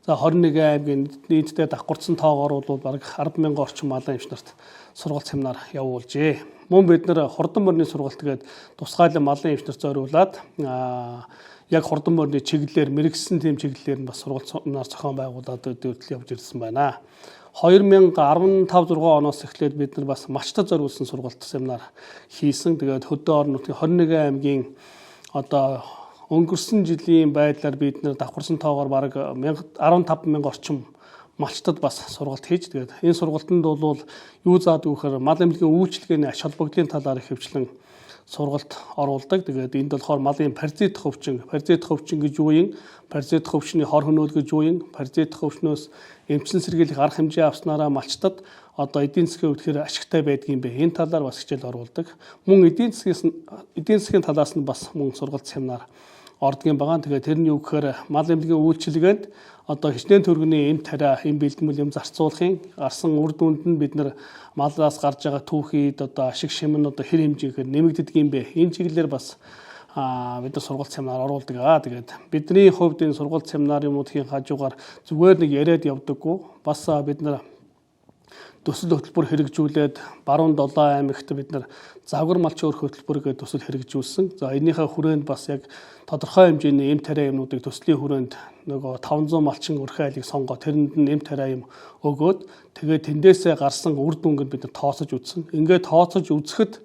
За 21 аймгийн нийтдээ давхарцсан тоогоор бол бараг 10,000 орчим малын эмч нарт сургалт семинар явуулжээ. Мөн бид нар хурдан мөрний сургалт гээд тусгайлан малын эмч нарт зориулаад яг хурдан мөрний чиглэлээр мэрэгсэн тэм чиглэлээр нь бас сургалт семинар зохион байгуулад өдөртөл явж ирсэн байна. 2015-6 оноос эхлээд бид нар бас малчтад зориулсан сургалт семинар хийсэн. Тэгээд хөдөө орон нутгийн 21 аймгийн одоо өнгөрсөн жилийн байдлаар бид нэр давхарсан тоогоор бараг 15,000 орчим малчтад бас сургалт хийж тэгээд энэ сургалтанд бол юу заадаг вэхээр мал эмнэлгийн үйлчилгээний ач холбогдлын талаар их хвчлэн сургалт оруулдаг. Тэгээд энд болохоор малын паразит хөвчин гэж юу юм? Паразит хөвчний хор хөнөөлгөж юу юм? Паразит хөвчнөөс эмчилэн сэргийлэх арга хэмжээ авснараа малчтад одоо эдийн засгийн өвдөхөр ашигтай байдгийн бэ. Энэ талаар бас хичээл оруулдаг. Мөн эдийн засгийн талаас нь бас мөн сургалт семинар ордгийн байгаа. Тэгээд тэрний үг гэхээр мал эмнэлгийн үйлчилгээнд одоо хичнээн төргөний эм тариа, эм бэлтгэл юм зарцуулахын гарсан үр дүнд нь бид нар малаас гарч байгаа түүхийд одоо ашиг шимэн одоо хэр хэмжээгээр нэмэгддэг юм бэ? Энэ чиглэлээр бас бид нар сургалт семинар оруулдаг. Тэгээд бидний хувьд энэ сургалт семинарын юмудын хажуугаар зүгээр нэг яриад явдаггүй. Бас бид нар төсөл хөтөлбөр хэрэгжүүлээд баруун 7 аймагт бид нар загвар малч өөр хөтөлбөр гэдэг төсөл хэрэгжүүлсэн. За энийхээ хүрээнд бас яг тодорхой хэмжээний эм тариа юмнуудыг төслийн хүрээнд нөгөө 500 малчин өрхөө айлыг сонгоо тэрэнд нь эм тариа юм өгөөд тэгээд тэндээсээ гарсан үр дүнгэд бид нар тооцож үзсэн. Ингээд тооцож үзэхэд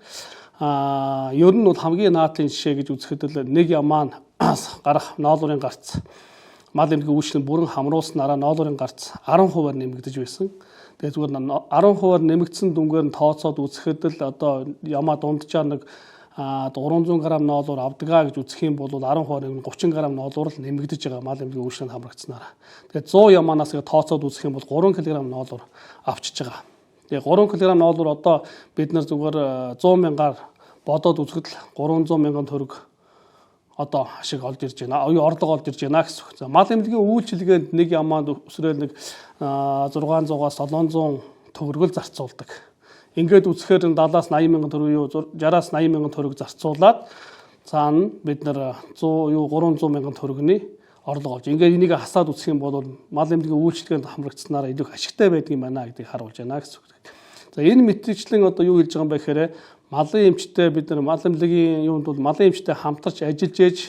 ер нь бол хамгийн наадлын жишээ гэж үзэхэд л нэг ямаа гарах ноолуурын гарц мал эмнэлгийн үйлчлэл бүрэн хамруулснараа ноолуурын гарц 10%-аар нэмэгдэж байсан. Тэгээд зүгээр 10%-аар нэмэгдсэн дүнгээр нь тооцоод үзэхэд л одоо ямаа дунджаар нэг 300 г ноолуур авдгаа гэж үзэх юм бол 10%-аар 30 г ноолуур л нэмэгдэж байгаа мал эмнэлгийн үйлчлэнд хамрагдсанараа. Тэгээд 100 ямаанаас тооцоод үзэх юм бол 3 кг ноолуур авчиж байгаа. Тэгээд 3 кг ноолуур одоо бид нар зүгээр 100,000-аар бодоод үзэхэд л 300,000 төгрөг одоо ашиг олж ирж байна. Орлого олж ирж байна гэсэн үг. За мал эмнэлгийн үйлчилгээнд нэг ямаанд өсрөөл нэг 600-аас 700 төгрөгөл зарцуулдаг. Ингээд үзэхээр 70-аас 80,000 төгрөг юу 60-аас 80,000 төгрөг зарцуулаад цаана бид нар 300,000 төгрөгний орлого олж. Ингээд энийг хасаад үзэх юм бол мал эмнэлгийн үйлчилгээнд хамрагдсанараа илүү ашигтай байдгийн байна гэдгийг харуулж байна гэсэн үг. За энэ мэтчилэн одоо юу хэлж байгаа юм бэ гэхээр малын эмчтэй бид нар мал эмнэлгийн юунд бол малын эмчтэй хамтарч ажиллаж ээж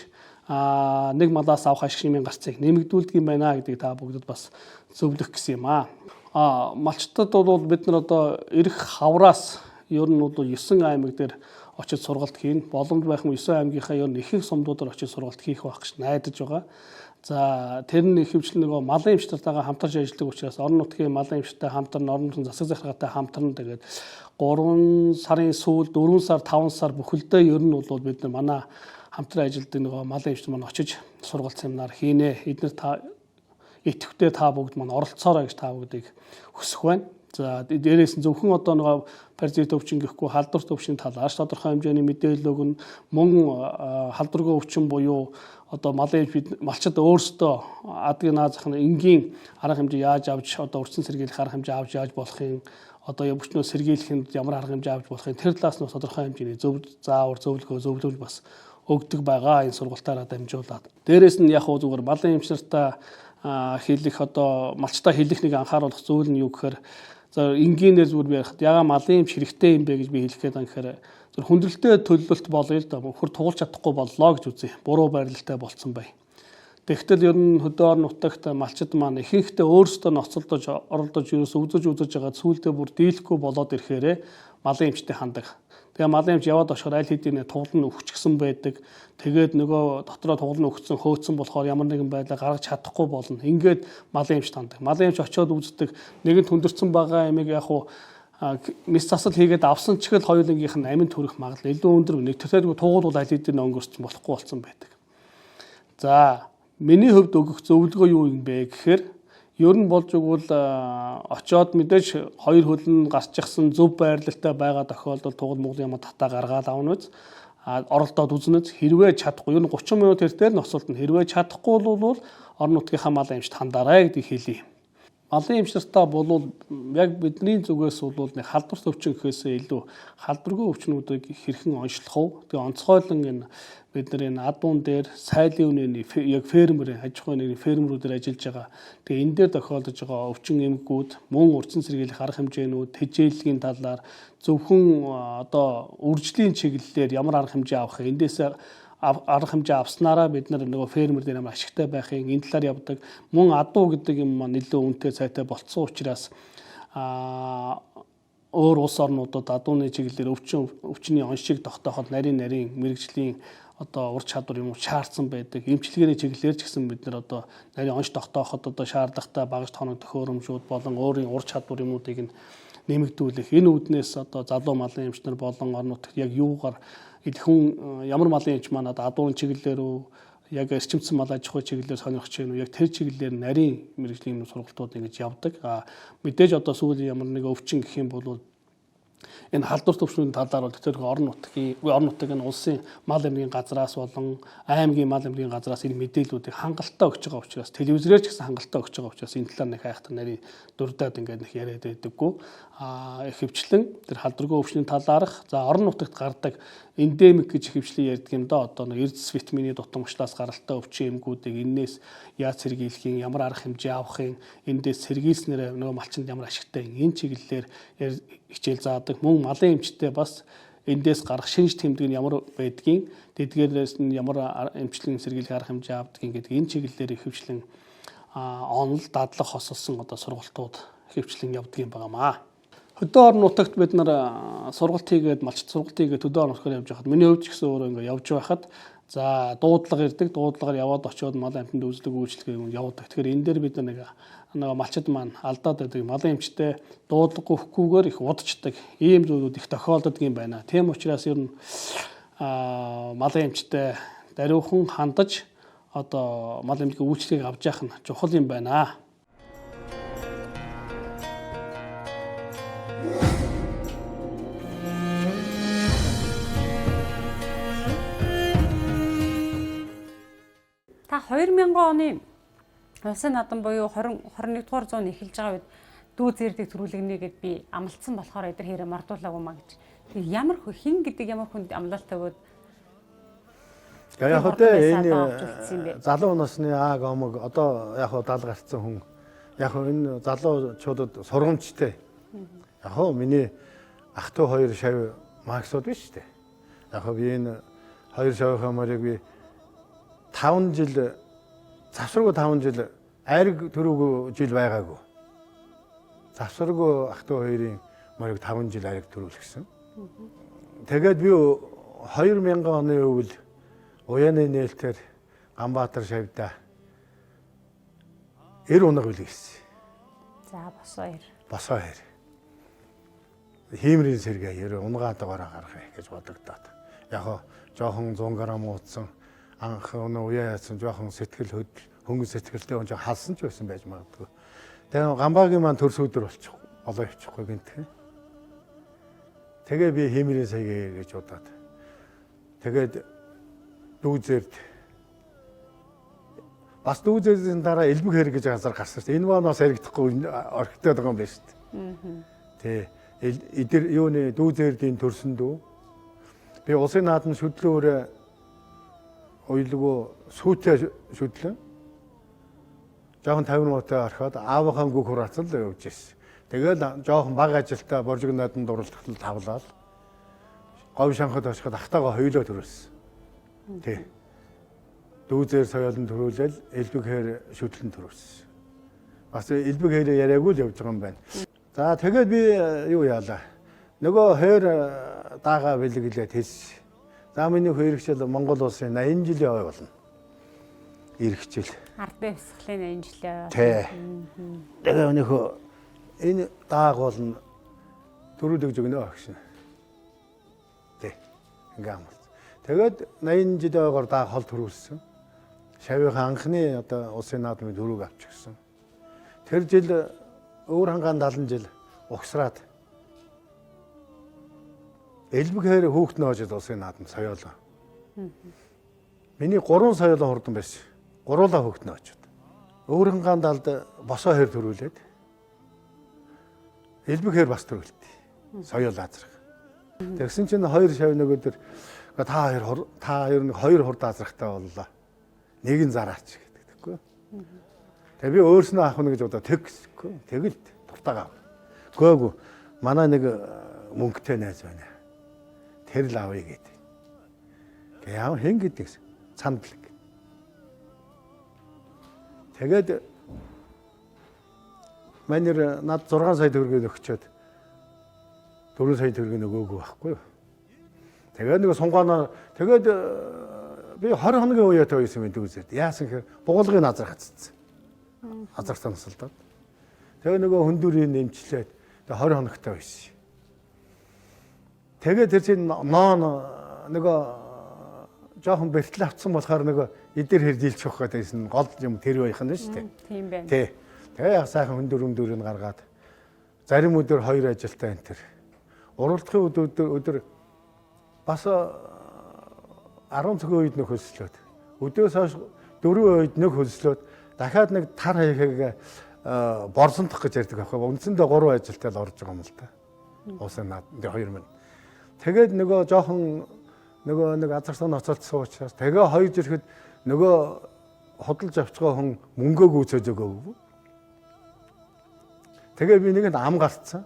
нэг малаас авах ашиг шимийн гарцыг нэмэгдүүлдэг юм байна гэдгийг та бүгдэд бас зөвлөх гэсэн юм аа. Малчтад бол бид нар одоо эрх хавраас ер нь бол 9 аймаг дээр очиж сургалт хийн. Боломж байх юм 9 аймгийнхаа ер нь ихэнх сумдуудаар очиж сургалт хийх байх гэж найдаж байгаа. За тэр нь ихэвчлэн нөгөө малын эмч нартайгаа хамтарч ажилладаг учраас орон нутгийн малын эмчтэй хамтарна, орон нутгийн засаг захиргаатай хамтарна. Тэгээд 3 сарын сүүл 4 сар 5 сар бүхэлдээ ер нь бол бид нар манай хамтран ажилладаг нөгөө малын эмчтэй маань очиж сургалт семинар хийнэ. Эдгээр идэвхтэй та бүгд маань оролцоорой гэж та бүгдийг хүсэх байна. За дээрээс нь зөвхөн одоо нөгөө паразит өвчин гэхгүй халдварт өвчний талаас тодорхой хэмжээний мэдээлэл өгнө. Мөн халдваргүй өвчин буюу одоо малын малчид өөрсдөө адгийн наазах нь энгийн арга хэмжээ яаж авч одоо урьдчилан сэргийлэх арга хэмжээ авч яаж болохын одоо өвчнөө сэргийлэхэд ямар арга хэмжээ авч болохын тэр талаас нь тодорхой хэмжээний зөвлөгөө бас өгдөг байгаа энэ сургалтаараа дамжуулаад. Дээрээс нь яг зүгээр малын эмч нартаа хэлэх одоо малчтаа хэлэх нэг анхааруулах зүйл нь юу гэхээр за энгийнээр зүгээр би ярихад яга малын эмч хэрэгтэй юм бэ гэж би хэлэх гээд байгаа гэхээр зөв хүндрэлтэй төлөвлөлт болъё л да мөхөр туулж чадахгүй боллоо гэж үзье. Буруу байрлалтай болсон бай. Тэгтэл ер нь хөдөө орон нутагт малчид маань ихэнхдээ өөрсдөө ноцолдож оролдож ерөөс үзэж байгаа сүүлдээ бүр дийлэхгүй болоод ирэхээрээ малын эмчтэй хандаг. Тэгээ малын эмч яваад очихоор аль хэдийн туглан өгчихсэн байдаг. Тэгээд нөгөө дотроо туглан өгсөн хөөцсөн болохоор ямар нэгэн байдлаар гаргаж чадахгүй болно. Ингээд малын эмч тандаг. Малын эмч очиод үздэг. Нэгэн хүндэрсэн байгаа ямиг яг уу мис засал хийгээд авсан ч гэл хоёулынгийнх нь амин төрөх магадлал илүү өндөр. Нэг төсөөлгүй тугуулвал аль хэдийн өнгөрч болохгүй болсон байдаг. За миний хувьд өгөх зөвлөгөө юу юм бэ гэхээр ер нь болж өгвөл очоод мэдээж хоёр хөлн гарч ирсэн зөв байрлалтай байгаа тохиолдолд тугал муглын юм татаа гаргаад авна үз. Оролдоод үзнэц хэрвээ чадахгүй ер нь 30 минут тэртээр ноцолт нь хэрвээ чадахгүй бол орон нутгийнхаа малын эмчт хандаарай гэдгийг хэлье. Малын эмчнэртээ бол яг бидний зүгээс бол нэг халдварт өвчин гэхээсээ илүү халдваргүй өвчнүүдийг хэрхэн онцлох вэ? Тэгээ онцгойлон энэ бид нар энэ адуун дээр сайлын үнэний яг фермерийн аж ахуйн нэгний фермерүүдээр ажиллаж байгаа. Тэгээ энэ дээр тохиолдож байгаа өвчин эмгэгүүд мөн урьдчилан сэргийлэх арга хэмжээнүүд, тэжээллийн талаар зөвхөн одоо үржлийн чиглэлээр ямар арга хэмжээ авах вэ? Эндээс арга хэмжээ авснараа бид нар нөгөө фермер дээр ямар ашигтай байхын энэ талаар явдаг. Мөн адуу гэдэг юм маань илүү үнэтэй сайтай болцсон учраас өөр улс орнуудад адууны чиглэлээр өвчний оншиг тогтооход нарийн мэрэгжлийн одоо ур чадвар юм уу шаардсан байдаг. Эмчилгээний чиглэлээр ч гэсэн бид нар одоо нарийн онш тогтооход одоо шаардлагатай багаж тоног төхөөрөмжүүд болон өөрийн ур чадвар юмнуудыг нэмэгдүүлэх. Энэ үүднээс одоо залуу малын эмчнэр болон орон нутагт яг юугаар хүн ямар малын эмч манад адуун чиглэлээр яг эрчимцэн мал аж ахуй чиглэлээр сонирхож байна уу? Яг тэр чиглэлээр нарийн мэрэгжлийн сургалтууд ингэж явдаг. Мэдээж одоо сүүлийн ямар нэг өвчин гэх юм бол энэ халдварт өвчнүүдийн талаар бол тэр орон нутгийн улсын мал эмнэлгийн газраас болон аймгийн мал эмнэлгийн газраас энэ мэдээллүүдийг хангалттай өгч байгаа учраас телевизээр ч гэсэн хангалттай өгч байгаа учраас энэ талаар нэг хайхтар нарийн дурдаад ингээд нэг яриад байдаггүй. Ихэвчлэн тэр халдваргүй өвчний талаарх за орон нутагт гардаг эндемик гэж ихэвчлэн ярьдаг юм да. Одоо нэг эрдэс витамины дутамжлаас гаралтай өвчин эмгүүдийг энээс яаж сэргийлэх, ямар арга хэмжээ авахын, эндээс сэргийлснээр нөгөө малчинд ямар ашигтай энэ чиглэлээр хичээл заадаг. Мөн малын эмчтэй бас эндээс гарах шинж тэмдэг нь ямар байдгийг, тэдгээрээс нь ямар эмчилгээ сэргийлэх арга хэмжээ авдгийг гэдэг энэ чиглэлээр ихэвчлэн онол дадлах хосолсон одоо сургалтууд ихэвчлэн явдаг юм байнамаа. Хөдөө орон нутагт бид нар сургалт хийгээд малчит сургалт хийгээд хөдөө орон нутгаар явж байхад миний хувьд ч гэсэн өөрөө ингээд явж байхад за дуудлага ирдэг, дуудлагаар яваад очиод мал амьтанд үзлэг үйлчлэгээ явуулдаг. Тэгэхээр энэ дээр бид нэг малчид маань алдаад байдаг. Малын эмчтэй дуудлагагүй хөхгүйгээр их удаждаг. Ийм зүйлүүд их тохиолддог юм байна. Тийм учраас ер нь малын эмчтэй даруйхан хандаж одоо мал эмнэлгийн үйлчлэгийг авч явах нь чухал юм байна. Та 2000 оны улсын надан буюу 21-р зууны эхэлж байгаа үед дүү зэрдэг төрүүлгэнэ гэд би амлцсан болохоор эдгээр хэрэг мардуулаагүй маа гэж. Тэгээ ямар хин гэдэг ямар хүнд амлалт тавиуд яг хөдөө энэ залуу насны ааг омог одоо яг даал гарцсан хүн яг энэ залуучуудад сургамжтай. Яг миний ах トゥ 2 шав магсууд биш үү? Яг би энэ 2 шавынхаа морийг би 5 жил завсаргүй 5 жил айраг төрөөгүй жил байгаагүй. Завсаргүй ах トゥ 2-ын морийг 5 жил айраг төрүүлсэн. Тэгээд би 2000 оны үйл уяаны нээлтээр Ганбаатар шавьда 90 унаг үлээсэн. за босоо 2. Босоо 2. Хиймрийн сэргээ 90 унгаа дугаараа гаргахыг гэж бодогдоод. Яг жоохон 100 г уудсан анх өнөө уяа яасан жоохон сэтгэл хөнгөн сэтгэлтэй хүн халсан ч байсан байж магадгүй. Тэгээ Ганбаагийн маань төрс өдөр болчих олоо явчихгүй гэнтхэн. Тэгээ би хиймрийн саяг гэж бодоод. Тэгээд дүүзэрд бас дүүзэрийн дараа элбэг хэрэг гэж газар гарсан шүү дээ. Энэ маань бас харигдахгүй орхитоод байгаа юм байна шүү дээ. Тэгээ эдэр юуны дүүзэрдийн төрсөн дүү. Би улсын наадам шүтлөөр ойлгоо сүйтэй шүтлэн жоохон 50 минутаа орхиод аавынхаа гүг хураацал явж ирсэн. Тэгээд жоохон бага ажилтаа боржиг наадамд оролцоход тавлаад говь шанхад очиход ахтаага хоёлоо төрүүлсэн. Тий. Дүүзэр соёолын төрүүлэл элбэг хээр шүтлэн төрүүлсэн. Бас элбэг хэрэг яриаггүй л явж байгаа юм байна. За тэгээд би юу яалаа. Нөгөө хойр даага бэлгэлээд хэлсэн. За миний хэрэгжил Монгол улсын 80 жилийн ой болно. Иргэжил. Ард бие бясалгалын 80 жилийн ой. Тий. Тэгээ өнөөхөө энэ дааг болно дөрүүлж өгнө гэсэн. Тэ. Ингээ амлц. Тэгээд 80 жил ойгоор даа хол төрүүлсэн. Шавийнхаа анхны одоо улсын наадмын дөрөв авчихсан. Тэр жил өөр хангаан 70 жил угсраад элбэгээр хүүхэд нөөж улсын наадам соёолоо. Миний 3 соёолоо хурдан байсан. Гуруула хүүхэд нөөж. Өөр хангаан 70-д босоо хэр төрүүлээд элбэгээр бас төрүүлтий. Соёол азрах. Тэгсэн чинь 2 шав нөгөөдөр та хоёр нэг 2 хурд азрахтай боллоо. Нэг нь зараач гэдэг тэгэхгүй. Тэгээ би өөрснөө авах нь гэж одоо тэг гэсэхгүй. Тэгэл дуртагаа. Гөөгүй. Манай нэг мөнгөтэй найз байна. Тэр л авъя гэдэг. Тэгээ яав хэн гэдэг цамдлаг. Тэгээд манер над 6 сая төгрөгийг өгчөөд 4 сая төгрөгийг өгөөгүй байхгүй юу. Тэгээд нэг сунгаагаар тэгээд би 20 хоногийн уяатай байсан мэт үзээд яасан гэхээр бугуулгын азар хацсан. Азар тансалдаад. Тэгээд нөгөө хөндүрийн нэмчлээд 20 хоногтой байсан. Тэгээд тэр чинь ноон нөгөө жоохон бэртэл авцсан болохоор нөгөө эдэр хэрдийлж өгөх гэсэн гол юм тэр байх нь шүү дээ. Тийм байна. Тий. Тэгээ яг сайхан хөндүрөмдөрийг гаргаад зарим өдөр 2 ажилтаа энэ тэр. Уралдахын өдөр бас 10 цагийн үед нэг хөлслөөд өдөөс хойш 4 үед нэг хөлслөөд дахиад нэг тар хаяхыг борсондох гэж ярьдаг байхгүй. Үндсэндээ 3 ажилтаа л орж байгаа юм л та. Уусаа наад 2 минут. Тэгээд нөгөө жоохон нөгөө нэг азарсан ноцолт суучаас тэгээ хоёж ирэхэд нөгөө худалж авч байгаа хүн мөнгөө гүйцээж өгөөгүй. Тэгээ би нэгэнд ам гарцсан.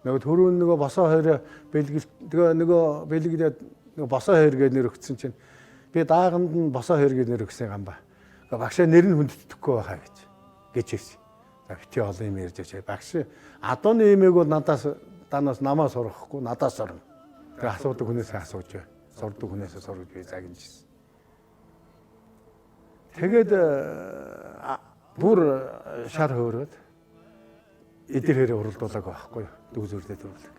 Нөгөө түрүүн нөгөө босоо хоёроо бэлгэл тэгээ нөгөө бэлгэлээд нөгөө босоо хоёр гэж нэр өгсөн чинь би дааганд нь босоо хоёр гэж нэр өгсөн юм ба. Багшаа нэр нь хүнддэхгүй байхаа гэж хэлсэн. За бити олон юм ярьж очив. Багш адууны имийг бол данаас намаа сурахгүй надаас сурна. Тэгээ асуудаг хүнээсээ асууж бай. Сурдаг хүнээсээ сурж бай загинжсэн. Тэгээд бүр шар хөөрөөд эдэр хэрэг уралдуулаг байхгүй юу? Дүүзүрдээ төрүүлэг.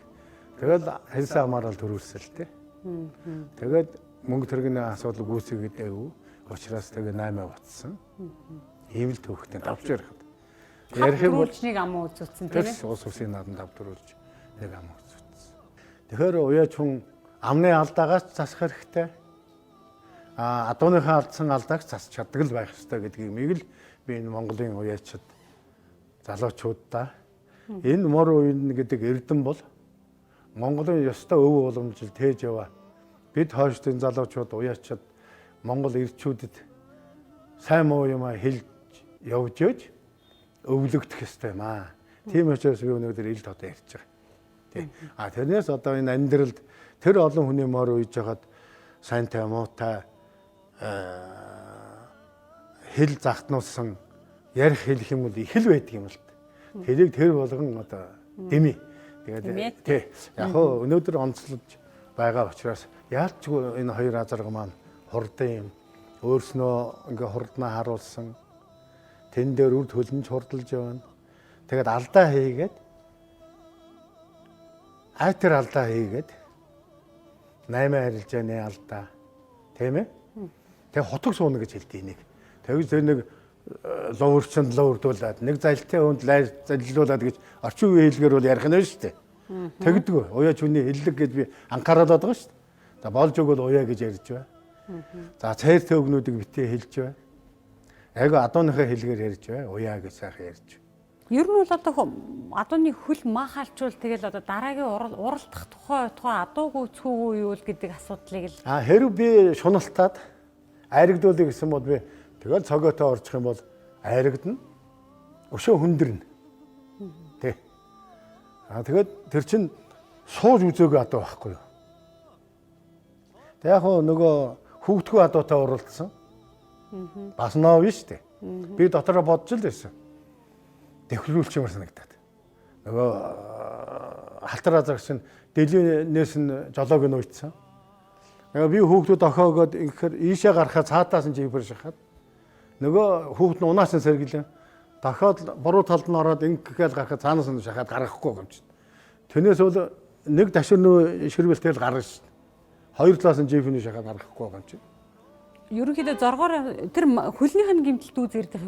Тэгээд хэлсэн амаараа төрүүлсэн л дээ. Тэгээд мөнгө төргөний асуудал гүйцэтгэдэг үү? Учраас тэгээ 8 батсан. Ийм л төвхтэн давж ярихад. Ярих юм бол нэг ам үзүүлсэн тийм ээ. Ус усын наадам давтруулж нэг ам үзүүлсэн. Тэгэхээр уяач хүн амны алдаагаас засах хэрэгтэй. Адууныхаа алдсан алдаагч засч чаддаг л байх хэрэгтэй гэдгийг л би энэ Монголын уяачид залуучуудаа энэ мор уян гэдэг эрдэм бол Монголын ёстой өв уламжил тээж яваа. Бид хойштын залуучууд уяачид Монгол ирчүүдэд сайн муу юм хэлж явж өөж өвлөгдөх ёстой юм аа. Тийм учраас би өнөөдөр ил тод ярьж байгаа. Тий. Тэрнээс одоо энэ амьдралд тэр олон хүний мор үйж хагаад сайнтай муутай хэл загтнуулсан ярих хэлэх юм бол их л байдаг юм л та. Тэрийг тэр болгон одоо дэмий. Тэгээд тий. Яг хөө өнөөдөр онцлож байгаа учраас яалчгүй энэ хоёр азарга маань хурдан юм. Өөрснөө ингээ хурднаа харуулсан. Тэн дээр үр төлнж хурдалж явна. Тэгээд алдаа хийгээд айтер алдаа хийгээд 8 арилжааны алдаа тийм ээ. Тэгээ хотог сууна гэж хэлдэг энийг. Тэгж тэр нэг луурчанд луурдуулаад нэг залтай хүнд залилуулаад гэж орчин үеийн хэлгээр бол ярих нь шүү дээ. Тэгдэг. Уяач хүний хэллэг гэж би анхаарал байгаа шүү дээ. За болж өгвөл уяа гэж ярьж бай. За цайр төгнүүдийг битээ хэлж бай. Яг адууныхаа хэлгээр ярьж бай. Уяа гэж сайхан ярьж. Ер нь бол одоо адууны хөл маахалчвал тэгэл одоо дараагийн уралдах тухай адуугүй цүүгүй юу гэдэг асуудлыг л хэрв би шуналтаад айрагдуулъя гэсэн бол би тэгэл цогоотоо орчих юм бол айрагдана. Өшөө хүндэрнэ. Тэ. Тэгээд тэр чин сууж үзээгүй адуу байхгүй юу? Тэг яг нөгөө хүүхдгүү адуутай уралдсан. Бас ноо биш үү? Би дотороо бодож л байсан. Дэвхрүүлч юмар санагдаад. Нөгөө халтар азарч нь дэлгэнээс нь жолоог нь уйцсан. Би хүүхдүүд охоогоод ингэхээр ийшээ гарахаа цаатаас нь жийбэр шахаад нөгөө хүүхд нь унаас нь сэргэлэн дохоод буруу талд нь ороод ингэгээл гарахаа цаанаас нь шахаад гаргахгүй юм чинь. Тэрнээс бол нэг ташуурны ширвэлтэл гарна шүү дээ. Хоёр талаас нь жифний шахаад гаргахгүй байгаа юм чинь. Ерөнхийдөө зоргоор тэр хөлнийх нь гэмтэл дүү зэрдэх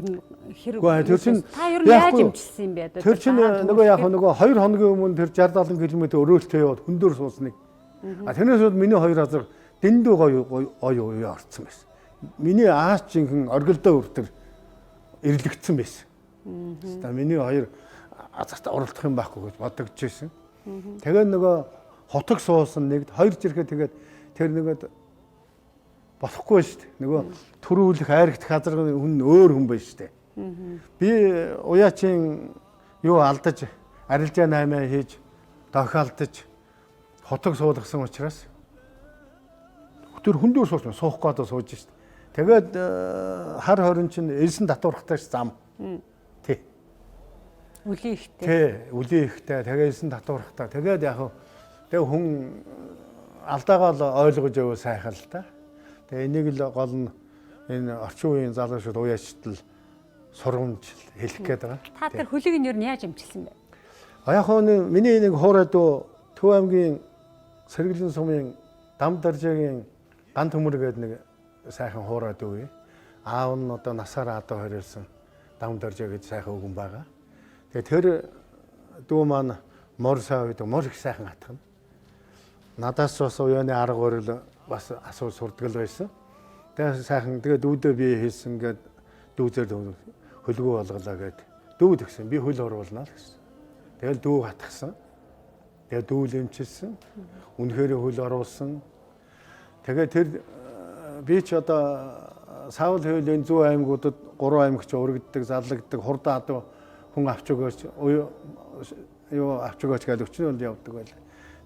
хэрэг. Тэр чинь та ер нь яаж имчилсэн юм бэ? Тэр чинь нөгөө яг нөгөө 2 хоногийн өмнө тэр 60 70 км өрөөлтөө яваад хөндөр суусныг. Тэрнээс бол миний хоёр азар дэндүү гоё орцсон байсан. Миний ааш жинхэнэ оргилдоо өртөр ирлэгдсэн байсан. За миний хоёр азарт оролдох юм байхгүй гэж бодогдож байсан. Тэгээд нөгөө хотог суусан нэгд хоёр жирхээ тэгээд тэр нөгөө болохгүй шүү дээ. Нөгөө төрүүлэх айрагдах азар хүн өөр хүн байна шүү дээ. Би уяачин юу алдаж арилжаа 8 хийж тохиолдож хотог суулгасан учраас тэр хүндүүр суух гээд сууж шүү дээ. Тэгээд хар хорин чинь элсэн татвархтай зам. Тий. Үлийн ихтэй. Тий, үлийн ихтэй. Тэгээд элсэн татвархтай. Тэгээд яг тэг хүн алдаагаа л ойлгож яваа сайхан л та. Тэгээ энийг л гол нь энэ орчин үеийн залуучууд уяачтал сургамж хэлэх гээд байгаа. Та тэр хөлийг нь ер нь яаж имчилсэн бэ? Яг хөө миний нэг хуурайд Төв аймгийн Сэргэлэн сумын Дам Даржаагийн ган төмөр гэдэг нэг сайхан хуурайд үе. Аав нь одоо насаараа адуу хориулсан Дам Даржаа гэж сайхан өгөн байгаа. Тэгээ тэр дүү маань мор сая үед мор их сайхан хатгана. Надаас бас уяаны арга барил бас асуу сурдгал байсан. Тэгээд сайхан тэгээд дүүдээ би хийсэн гээд дүүзээр хөлгөө болголоо гээд дүү тгсэн. Би хөл оруулнаа л гэсэн. Тэгэл дүү хатгсан. Тэгээд дүү лэмчилсэн. Үнэхээр хөл оруулсан. Тэгээд тэр би ч одоо саавал хуулийн зүү аймагуудад 3 аймагч урагддаг, заллагддаг, хурдан адуу хүн авч өгөөч юу авч өгөөч гэж өчнөө явдаг байл.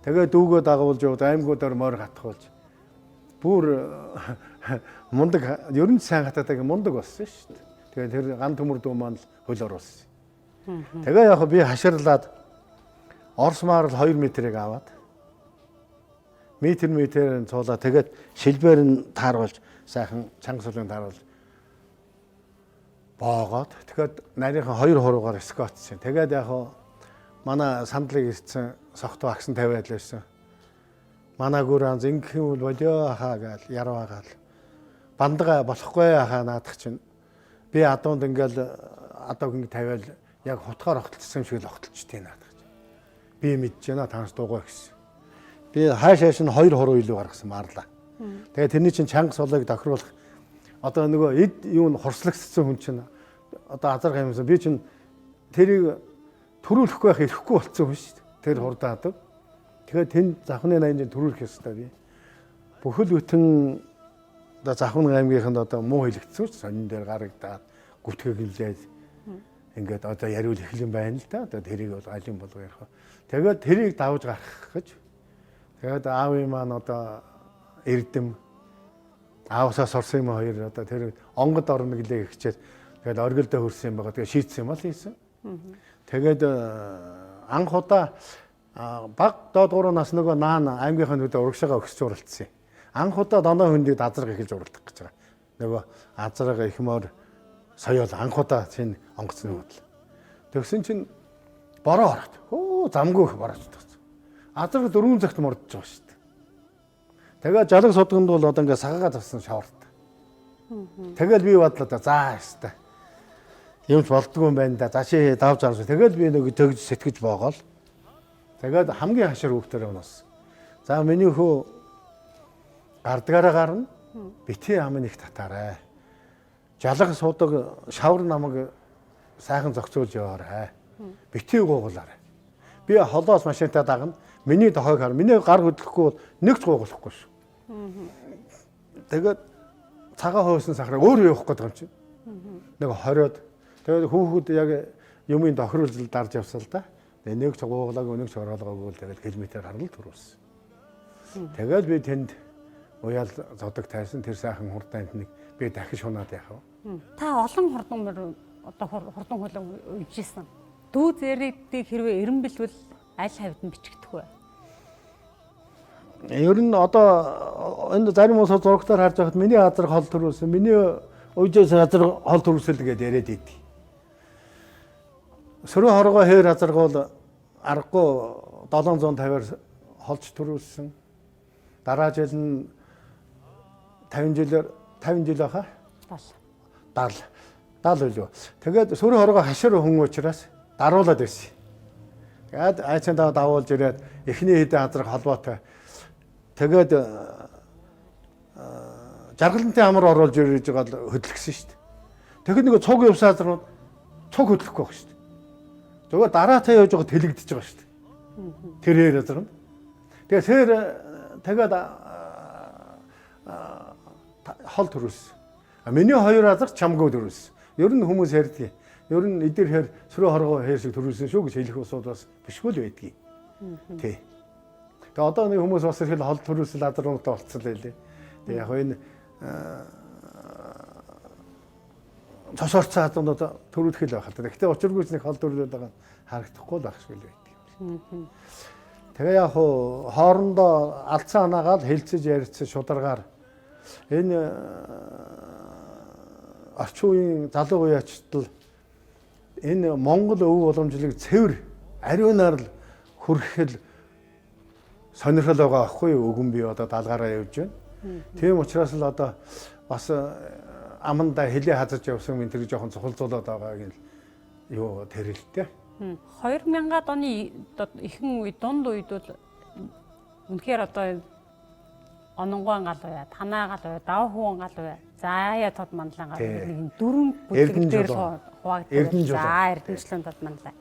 Тэгээд дүүгөө дагуулж яваад аймагуудаар морь хатгуулж бүр мундаг ер нь сайн хатаадаг мундаг болсон шүү дээ. Тэгээд тэр ган төмөр дүү маань хөл оруулсан. Тэгээ яг би хаширлаад Орос маар л 2 метрийг аваад метрээр цуулаа тэгээд шилбээр нь тааруулж сайхан чанга сулын тааруулж боогоод тэгээд нарийнхан 2 хуруугаар скотсон. Тэгээд яг манай сандлыг ирсэн согтуу агсан тавиад л байсан. Манай гүрэн зингэх юм бол болио хаа гал ярваагаал. Бандгаа болохгүй хаа наадах чинь би адуунд ингээл адууг ингэ тавиал яг хутгаар огтлцсан юм шиг л огтлчтэй наадах чинь. Би мэдж байна танаас дуугаа гэсэн. Би хаашааш нь 2 хуруу илүү гаргасан маарлаа. Тэгээд тэрний чинь чанга сулыг тохируулах одоо нөгөө эд юу н хорслогдсон хүн чинь одоо азар гаймсан би чинь тэрийг төрүүлэхгүй байх ирэхгүй болцсон хүн шүү дээ. Тэр хурдаа адуу. Тэгэхээр тэнд завхны 80-ын төрүүлэх ёстой би. Бүхэл бүтэн одоо завхны аймгийнханд одоо муу хэлэгдсэн ч сонин дээр гарагдаад гүтгэ гэлээд ингээд одоо яриул эхлэн байна л да. Одоо тэрийг бол алин болго ярих. Тэгээд тэрийг давж гарах гэж. Тэгээд аавын маань одоо эрдэм аавсаа сурсан юм хоёр одоо тэр онгод орно гэлээ ихчээд тэгээд оргилдөө хөрсөн юм байгаа. Тэгээд шийдсэн юм аа л хийсэн. Тэгээд анх удаа баг доод 3 нас нөгөө наана аймгийнхаа нүдэ урагшаага өгсөж уралдсан. Анх удаа доноо хөндөд азраг эхэлж уралдах гэж байгаа. Нөгөө азраг их мөр соёол анх удаа чинь онгоцны бодол. Тэгсэн чинь бороо ороод. Хөө замгүй их борооч тагсан. Азраг 4 цагт мордож байгаа шүү дээ. Тэгээд жалаг судганд бол одоо ингээ сагагаа тавсан шаварт. Тэгэл би бодлоо за яста. Юмч болдгүй юм байна да. Заши давж арсан. Тэгэл би нэг төгж сэтгэж боогоол. Тэгээд хамгийн хашир хүүхдээр унаас. За миний хөө гардгаараа гарна. Битгий амын их татаарай. Жалаг суудаг шавар намайг сайхан зохицуулж яваарай. Битгий гуугуулаарай. Би холоос машинтаа дагна. Миний дохойг хар. Миний гар хөдлөхгүй бол нэг ч гуугуулахгүй шүү. Тэгээд цагаан хөөсөн сахарыг өөрөө явах гэдэг юм чинь. Нэг 20-од. Тэгээд хүүхэд яг юмын тохируулж дарж явсаа л да. Нэг ч гууглааг нэг ч ороолгоогүй л тэгээд километр гарал төрүүлсэн. Тэгээд би тэнд уяал зодог тайсан тэр сайхан хурдан амтныг би дахиж хунаад яах вэ? Та олон хурдан одоо хурдан хөлөг үйжсэн. Дүү зэрэгдийг хэрвээ эренбэлвэл аль хавьд нь бичигдэх вэ? Ер нь одоо энэ зарим улсууд зурагтаар харж байхад миний газар хол төрүүлсэн, миний үйжээс газар хол төрүүлсэн гэдээ яриад идэв. Сөрөө хоргоо хээр газар бол аргагүй 750-аар холж төрүүлсэн. Дараа жил нь 50 жил байхаа 70 үлээ. Тэгээд сүрэн хоргоо хашир хүн учраас даруулаад байсан. Тэгээд айцандаа давуулж ирээд эхний хэдэн газар холбоотой. Тэгээд жаргалантай амар оруулж ирж байгаа л хөдөлгсөн шүү дээ. Тэгэхэд нэг цуг явсаар цуг хөдлөхгүй байх шүү дээ. Зүгээр дараатаа явж байгаа тэлэгдэж байгаа шүү дээ. Тэрээр азар нь. Тэгээд хол төрүүлсэн. Миний хоёр азар чамгүй төрүүлсэн. Ер нь хүмүүс ярьдгийг. Ер нь эдгээр хэр сүрэн хоргоо хэрсэг төрүүлсэн шүү гэж хэлэх усуд бас бишгүй л байдгийг. Тий. Тэгээ одоо нэг хүмүүс бас их хол төрүүлсэн лазарнуудаа болцсон л байлээ. Тэгээ яг энэ цосорцоо хадууд төрүүлэх л байх л да. Гэхдээ учиргүйс нэг хол төрүүлээд байгаа харагдахгүй л байх шиг л байдаг. Тэгээ яг хоорондоо алдсан анаагаал хэлцэж ярилцсан шударгаар энэ орчин үеийн залуу үеачтал энэ Монгол өв уламжлалыг цэвэр ариунаар л хүрхэл сонирхол байгаа аахгүй юу? Өгөн би одоо даалгаараа явж байна. Тийм учраас л одоо бас амандаа хилээ хазаж явсан минь тэр жоохон цохолзуулаад байгааг нь юу тэрэлтэй. 2000-ад оны ихэнх үе дунд үед бол үнэхээр одоо ононгоон гал бай, танаа гал бай, дав хуун гал бай, заая тод манлан гал нэг дөрвөн бүлгээр хуваагдсан. За эрдэмчлэн тод манлаа.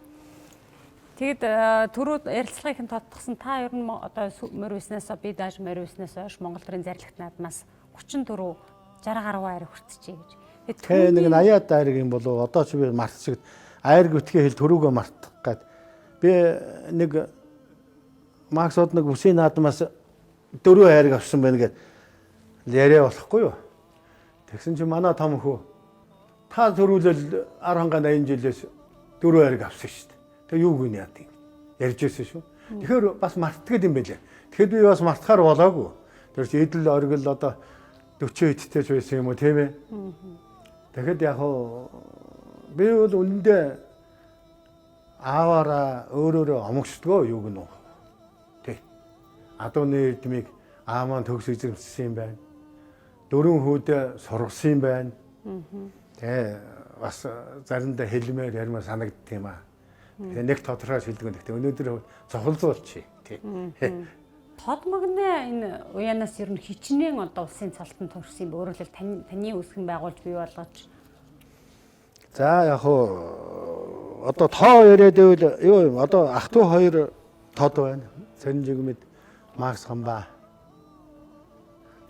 Тэгэд түрүүд ярилцлагыг тодтогсон та ер нь одоо морь үснээс би дааш морь үснээс хойш Монгол төрийн зарлагт наадмаас 34 60 гаруй айр хүртчихье гэж. Тэгээ нэг 80-аад айрыг юм болов одоо ч би мартчихад айр гүтгээ хэл төрүүгөө мартах гээд би нэг Максод нэг үсийн наадмаас 4 айрыг авсан байна гэд яриа болохгүй юу. Тэгсэн чинь манай том хөө та төрүүлэл 1080 жилээс 4 айрыг авсан шүү дээ. Тэгээ юу гүн яа тийм ярьж ирсэн шүү. Тэгэхээр бас мартдаг юм байлээ. Тэгэхэд би бас мартахаар болоогүй. Тэр чи эдэл оргил одоо 40 хэдтэй ч байсан юм уу тийм ээ. Тэгэхэд яг би бол үнэндээ ааваараа өөрөөрөө омогшдгоо юу гэнэ үү. Тэг. Адууны эрдмийг аамаа төгс эзэмссэн юм байна. 4 хүүдээ сургасан юм байна. Тэ бас заримдаа хэлмээр ярмаар санагддаг юм аа. Тэгээ нэг тодорхой шилдэг нь. Гэхдээ өнөөдөр цохолзуулчих тий. Тод магнаа энэ уянаас ер нь хичнээн одоо улсын цалтанд төрсөн юм. Өөрөөр хэлбэл таны үсгэн байгуулж бий болгож. За яг одоо тоо яриад байвал юу юм одоо ах トゥ хоёр тод байна. Сэнжигмэд Макс Хамба.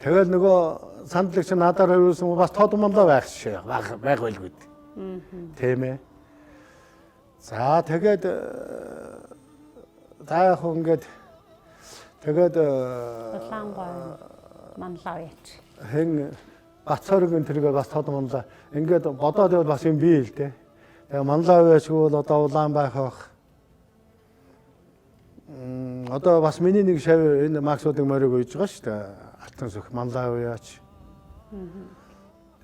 Тэгэл нөгөө сандлагч надаар хариулсан бас тод мандаа байх шээ. Байх байлгүй. Тийм ээ. За тэгээд за яг ингээд тэгээд Улаангой манлаа яач. хэн Бацоргийн тэргээ бас тод манлаа ингээд бодоод байвал бас юм бий л дээ. Тэгээ манлаа байшгүй бол одоо улаан байх. Одоо бас миний нэг шав энэ Максуудын морийг үйж байгаа шүү дээ. Алтан сүх манлаа уяач.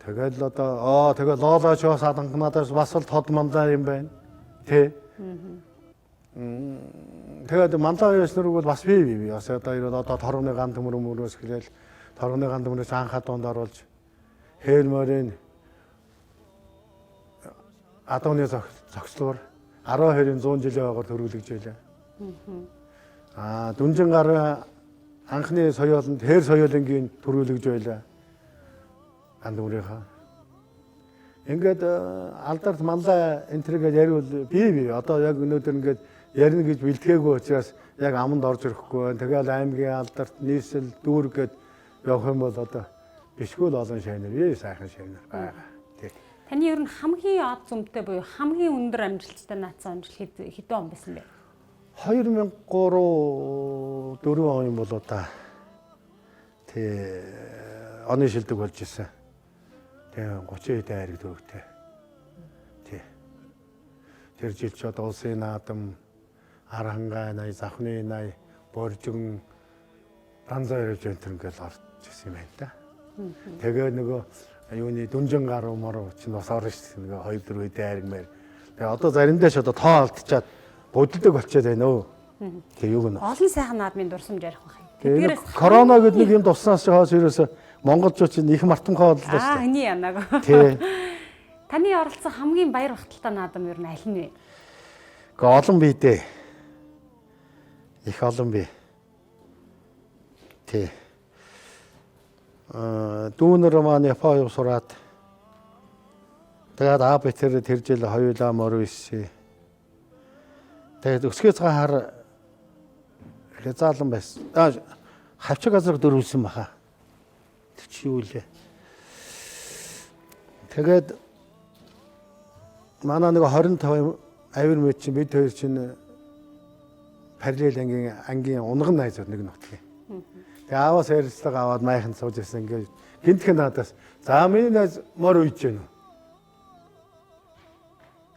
Тэгэл одоо тэгэл лоолооч бас аданганадаас бас л тод манлаа юм байна. Тэ. Тэгээд манлаа уяач нурыг бол бас бий. Бас одоо торгоны ган төмөрөөс гэлээл торгоны ган төмөрөөс анхаа донд оруулж хэл морийн адууны зогслоор 12-ын 100 жилийн ойгоор төрүүлж байлаа. Дүнжин гар анхны соёолонд хэр соёолынгийн төрүүлж байлаа. Андуурынхаа. Ингээд алдарт манлаа энтергээд яриул бий. Одоо яг өнөөдөр ингээд ярина гэж бэлтгээгүй учраас яг аманд орж ирэхгүй. Тэгэл аймгийн алдарт нийслэл дүүр гээд явах юм бол одоо бишгүй л олон шайнар, сайхан шайнар байгаа. Тий. Таны ер нь хамгийн од зумтай буюу хамгийн өндөр амжилттай наацсан амжилт хэдэн он байсан бэ? 2003-4 он юм болоо та. Тий. Оны шилдэг болж ирсэн. Тий 30 хэдэн хайрыг төгтэй. Тий. Тэр жил ч одоо улсын наадам, Архангай 80, Завхны 80, Боржин Данзаа ирж энэ ингээл орж ирсэн юм байна та. Тэгээ нөгөө юуны дүнжин гаруу мороо чинь бас орно шүү дээ. Нөгөө 2-4 хэдэн хайрыг мэр. Тэгээ одоо заримдаа ч одоо тоо алдчихад бодолдог болчиход байна өө. Тэгээ юг нь. Олон сайхан наадмын дурсамж ярих байх юм. Тэгээ корона гэдэг нэг юм тусснаас хойш ерөөсө монголчууд чинь их мартамхай боллоо шүү дээ. Эний янаг. Тий. Таны оролцсон хамгийн баяр багталтай наадам юу нэ аль нь вэ? Гэхдээ олон бий дээ. Их олон бий. Тий. Дүүнэр маань Япон сураад тэгээд аав битэр тэр жил хоёулаа морь исээ. Тэгээд өсгөө цагаар хязаалан байсан. Хавчиг газар дөрвөлсөн баха. Тэр чи юу лээ. Тэгээд манай нэг 25 авир мэд чинь бид хоёр чинь параллел ангийн унган найзууд нэг нутгийн. Тэгээ ааваас ярилцлага аваад майхан сууж ирсэн ингээд гинтхэн надаас за миний найз морь үйж гэнэ.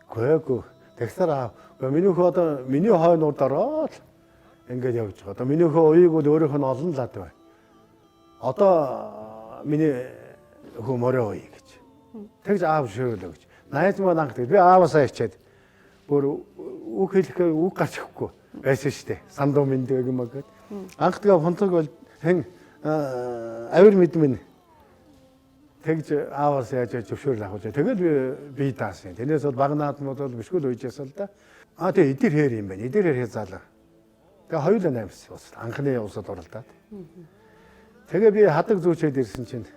Гүйгүй. Тэгсээр аав миний хөө одоо миний хойнууд ороод ингээд явж байгаа. Одоо миний хөө уийг бол өөрөөх нь олон лад бай. Одоо миний хөө морь ууя гэж. Тэгж аав шөөлөө гэж. Найз маань анх би ааваасаа ичээд бүр үг хэлэхээ үг гарч ихгүй байсан шүү дээ. Сандуу мэндэг юм аа гэд. Анх тэгээ фонцог бол хэн авир мэдмэн тэгж ааваас яаж зөвшөөрөл авах вэ? Тэгэл би даасан. Тэрнээс бол баг наадмууд бол бишгүүл үйжсэн л да. Тэгээ эдэр хээр юм байна. Эдэр хээр заалаа. Тэгээ хоёулаа наймс ус анхны усад оролдоод. Тэгээ би хадаг зүүчээд ирсэн чинь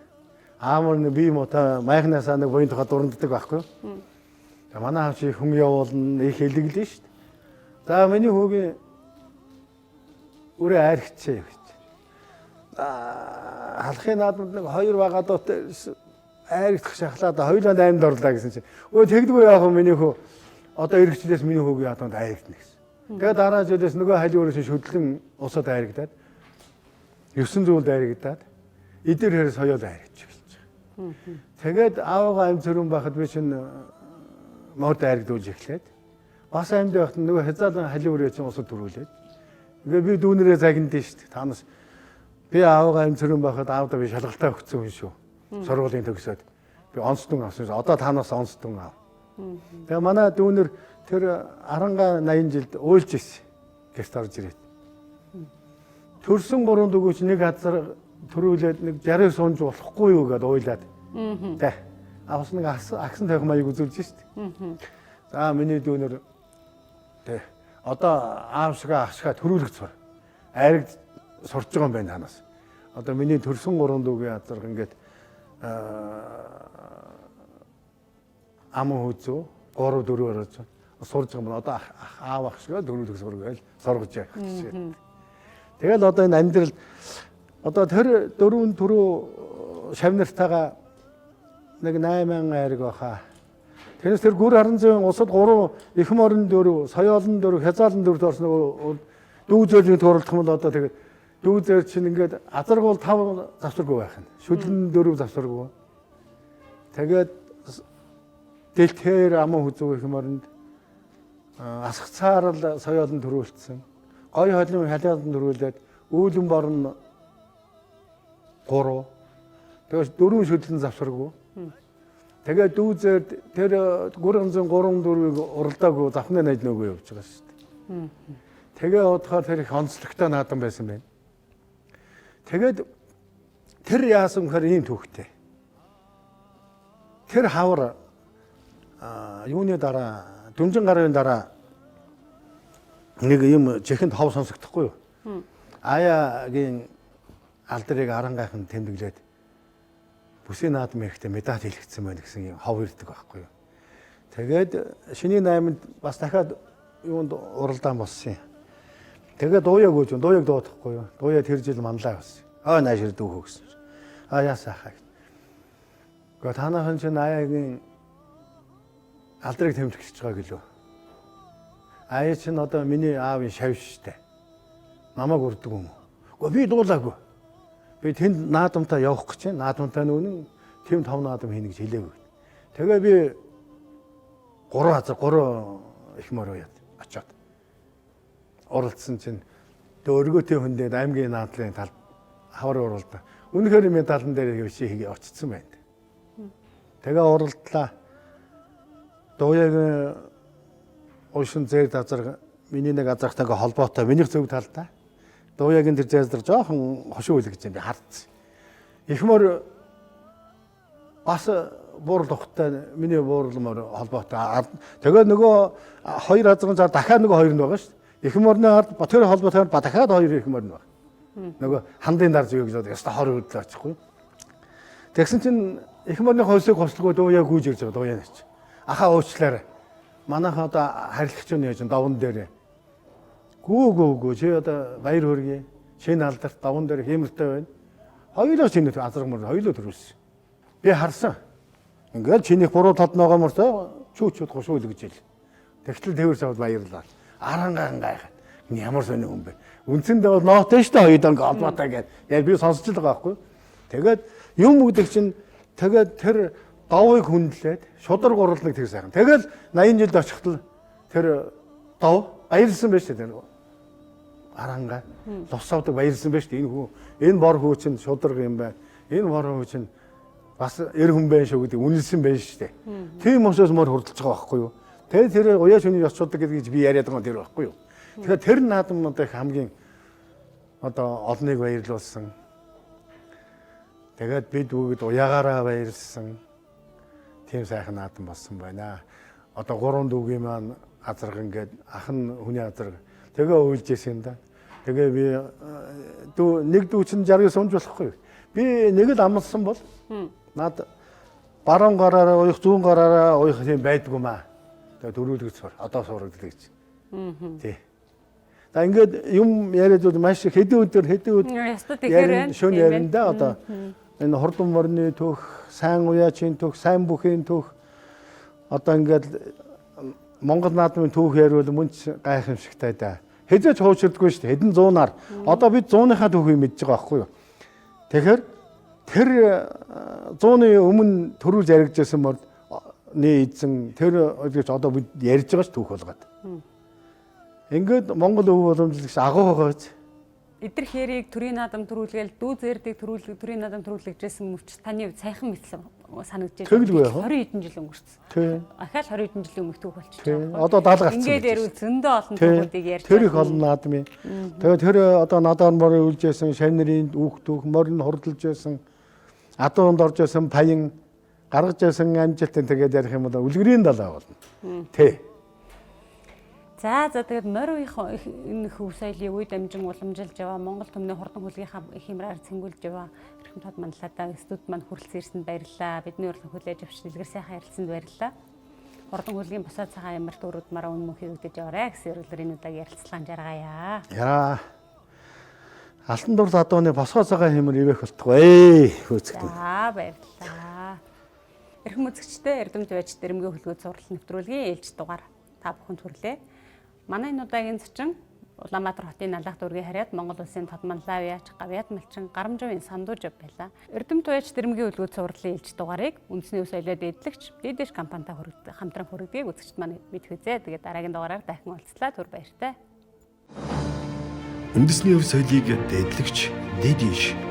аамар би мота майхнасаа нэг буян тухай дуранддаг байхгүй. Тэгээ манай аав чи хүн явуулна их хэлэглэн шүү дээ. За миний хүүгийн үрээ айрхчихээ гэж. Халахын наадмад нэг хоёр багадууд айрхдах шахлаад хоёулаа 8-д орлоо гэсэн чинь өө тэгдэггүй яах вэ миний хүү одоо эргэжлээс миний хүүгийн яданд айргдана гэсэн. Тэгээ дараа жилээс нөгөө хали өөрөөс шүтлэн усад айргадаад 900-д айргадаад эдэр хэрэг соёол айргаж эхэлж байгаа. Тэгээд аавгаа амь цөрөн байхад би чинь мод айргдуулж эхлээд бас амьд байхад нөгөө хязаалан хали өрөө чинь усад төрүүлээд ингээ би дүүнэрээ загнадээ шүү дээ. Танаас би аавгаа амь цөрөн байхад аавдаа би шалгалтаа өгсөн хүн шүү. Сургуулийн төгсөөд би онцдон авсан. Одоо танаас онцдон аав. Тэгээ манай дүүнэр тэр 80 жилд уйлж ирсэн. Гэст орж ирээд. Төрсөн 3 дөгөөч нэг газар төрүүлээд нэг 60 сунж болохгүй юу гэдээ уйлаад. Тэ. Авс нэг агсан тавих маяг үзүүлж шүү дээ. За миний дүүнэр тэ. Одоо аав шигээ ах шигээ төрүүлэх сур. Айраг сурч байгаа юм байна танаас. Одоо миний төрсөн 3 дүүгийн газар ингээд ам хөөцөө 3 4 орож сурж байгаа юм. Одоо аав ах шигээ төрүүлэх сур гээл сургаж явах гэсэн. Тэгэл одоо энэ амьдрал одоо тэр 4 төрөө шавнартайгаа нэг 8000 айраг баха. Тэрнээс тэр гүр харан зүйн усад 3 их морин 4, соёолн 4, хязаалн 4 орс нөгөө дүү зөөлний туралдах юм бол одоо тэгээд дүү зөөр чинь ингээд азаргуул 5 завсаргүй байх нь. Шүлэн 4 завсаргүй. Тэгээд дэлтээр аман хүзүү их моринд асах цаарал соёолн төрүүлсэн. Гой холын халиалан төрүүлээд үүлэн борн 3. Тэгээд 4 шүлэн завсаргүй. Тэгээд дүүзээр тэр 304-ийг уралдаагүй завхны найд нөгөө явж байгаа шүү дээ. Тэгээ удахаар тэр их онцлогтой наадам байсан байна. Тэгээд тэр яасан гэхээр ийм түүхтэй. Тэр хавар юуны дараа дүнжин гарын дараа нэг юм чихэнд хов сонсогдохгүй юу? Аяагийн алдрыг аран гайхан тэмдэглээд бүсийн наадам ихтэй медаль хэлэгдсэн байна гэсэн юм хов ирдэг байхгүй юу. Тэгээд шиний 8-нд бас дахиад юунд уралдаан болсон юм. Тэгээд дууяг өгч, дууяг дуудахгүй юу. Дууяа тэр жил манлаа байсан. Наашир дүүхөө гэсэн. Яасаахаа. Гэхдээ танаахан чинь аяагийн алдрыг тэмдэглэж байгаа гэлөө. Аяа чинь одоо миний аавын шавь штэ. Намайг урддаг юм уу? Гэхдээ би дуулаагүй. Би тэнд наадамтаа явах гэж байна. Наадамтаа нүүн тэм 5 наадам хийнэ гэж хэлээгүй. Тэгээ би 3 их морь уяад очиод оролцсон чинь өргөөтэй хүндээд аймгийн наадлын талд хавар уралдаа. Үнэхээр медалн дээр хөвшээ очсон байна. Тэгээ уралдлаа. Дууяг уушин зэр дазар миний нэг азархтайгаа холбоотой миний зөв талдаа Дууягийн тэр зайлдар жоохон хошуу үйл гэж би хардсан. Эхмөр бас буурал ухтай миний буурлмаар холбоотой. Тэгээд нөгөө хоёр азрын зар дахиад нөгөө хоёр нь байгаа шүү дээ. Эхмөрний ард Батхэр холбоотой дахиад хоёр эхмөр нь байна. Нөгөө хандын дар зүг гэж яста хор хөдлөө очихгүй. Тэгсэн чинь эхмөрний хойсыг хослогоо Дууяа гүйж ирж байгаа Дууяа нач. Ахаа уучлаарай. Манайх одоо харилцагч нь яаж даван дээр. Гүү чи одоо баяр хүргэе. Шинэ алдарт даван дээр хэмэртэй байна. Хоёулаа чиний азармар хоёулаа төрүүлсэн. Би харсан. Ингээд чинийх буруу талд байгаа мөртөө чүүчүүд гошуул гэж ил. Тэгтэл тэрс аваад баярлаа. Арангаан гайхаад. Ямар сони хүн бэ? Үндсэндээ бол нооттой шүү дээ хоёулаа ингээд албатай гэдэг. Яг би сонсч л байгаа байхгүй. Тэгээд юм өгдөг чинь тэгээд тэр давыг хүндлээд шудар гурлаг тэр сайхан. Тэгэл 80 жилд очихтал тэр дав баярлсан байж тэр аранга лус авдаг баярлсан байж энэ хүү энэ бор хүү чинь шударга юм байна. Энэ бор хүү чинь бас эр хүн байх шүү гэдэг үнэлсэн байж штэ. Тийм учраас мөр хурдалж байгаа байхгүй юу. Тэгээд тэр уяа шүний ёс шудаг гэдгийг би яриад байгаа тэр байхгүй юу. Тэгэхээр тэр наадам одоо хамгийн одоо олныг баярлуулсан. Тэгээд бид бүгд уягаараа баярлсан. Тийм сайхан наадам болсон байна. Одоо 3 дүүгийн маань азарган гээд ах нь хүний азарга. Тэгээ уйлж исэн юм да. Тэгээ би нэг дүү чинь 60 сумж болохгүй. Би нэг л амлсан бол над баруун гараараа уйх зүүн гараараа уйх тийм байдгүй маа. Тэгээ дөрүүлгэж сур. Одоо сурагддаг гэж. Тий. За ингээд юм яриад бол маш хэдэн өдөр шөнө ярианда одоо энэ хурдан морны төх, сайн уяачийн төх, сайн бүхийн төх одоо ингээд Монгол наадмын түүх яриул мөнч гайхамшигтай да. Хэзээ ч хуучирдаггүй шүү дээ. Хэдэн зуунаар. Одоо бид 100-ийнхаа түүхийг мэдж байгаа байхгүй юу? Тэгэхээр тэр 100-ны өмнө төрүүлж яригдсан морны эзэн тэр гэж одоо бид ярьж байгаа ш түүх болгоод. Ингээд Монгол өв боломжлагч агуу байгаа биз. Эдэр хэрийг төрийн наадам төрүүлгээл дүү зээрдэг төрийн наадам төрүүлэгжсэн мөвч таны сайхан мэдсэн санагдаж байна. 20 хэдэн жил өнгөрсөн. Тийм. Ахаал 20 хэдэн жилийн өмнө түүх болчихсон. Одоо 70 гарсан. Ингээд ярил зөндөө олон түүхүүдийг ярьж. Тэр их олон наадам юм. Тэгээд тэр одоо надаар морын үлжсэн шанирын түүх морин хурдалж байсан адуунд орж байсан паян гаргаж байсан амжилтын тэгээд ярих юм бол үлгэрийн далаа болно. Тэ. За тэгээд морийнхоо энэ хөв соёлын үе дамжин уламжилж яваа Монгол төмний хурдан хөлгийнхаа хямраар цэнгүүлж яваа эрхэм тод манлаадаа студ манд хүрэлцэн ирсэнд баярлалаа. Бидний урлаг хүлээж авч дэлгэр сайхан ярилцсанд баярлалаа. Хурдан хөлгийн босоо цагаан ямарт өрөөд мараа үнэн мөнхийг өгдөж яваарай гэсэн эргэлэр энэ удаагийн ярилцлаганд жаргая. Яа. Алтан дурлал адууны босоо цагаан хэмэр ивэх болтгоо. Хөөцгдөө. За баярлалаа. Эрхэм үзэгчдээ Эрдэмт байж дэрэмгийн хөлгөө зурлал нэвтрүүлгийн ээлж дугаар та бүхэнд хүрлээ. Манай энэ удаагийн зочин Улаанбаатар хотын Налах дүүргийн харьяат Монгол улсын Тодманлав яач Гавьяат малчин Гарамжавын Сандуужав байлаа. Эрдэмт байж дэрэмгийн хөлгөө зурлалын ээлж дугаарыг үндэсний өв соёлоо дэвлэгч Дэдэш компанитай хамтран хүргэдэг үзэгчд маань мэдэх үзээ. Тэгээд дараагийн дугаараар дахин уулзлаа. Түр баяртай. Үндэсний өв соёлыг дэвлэгч Дэдэш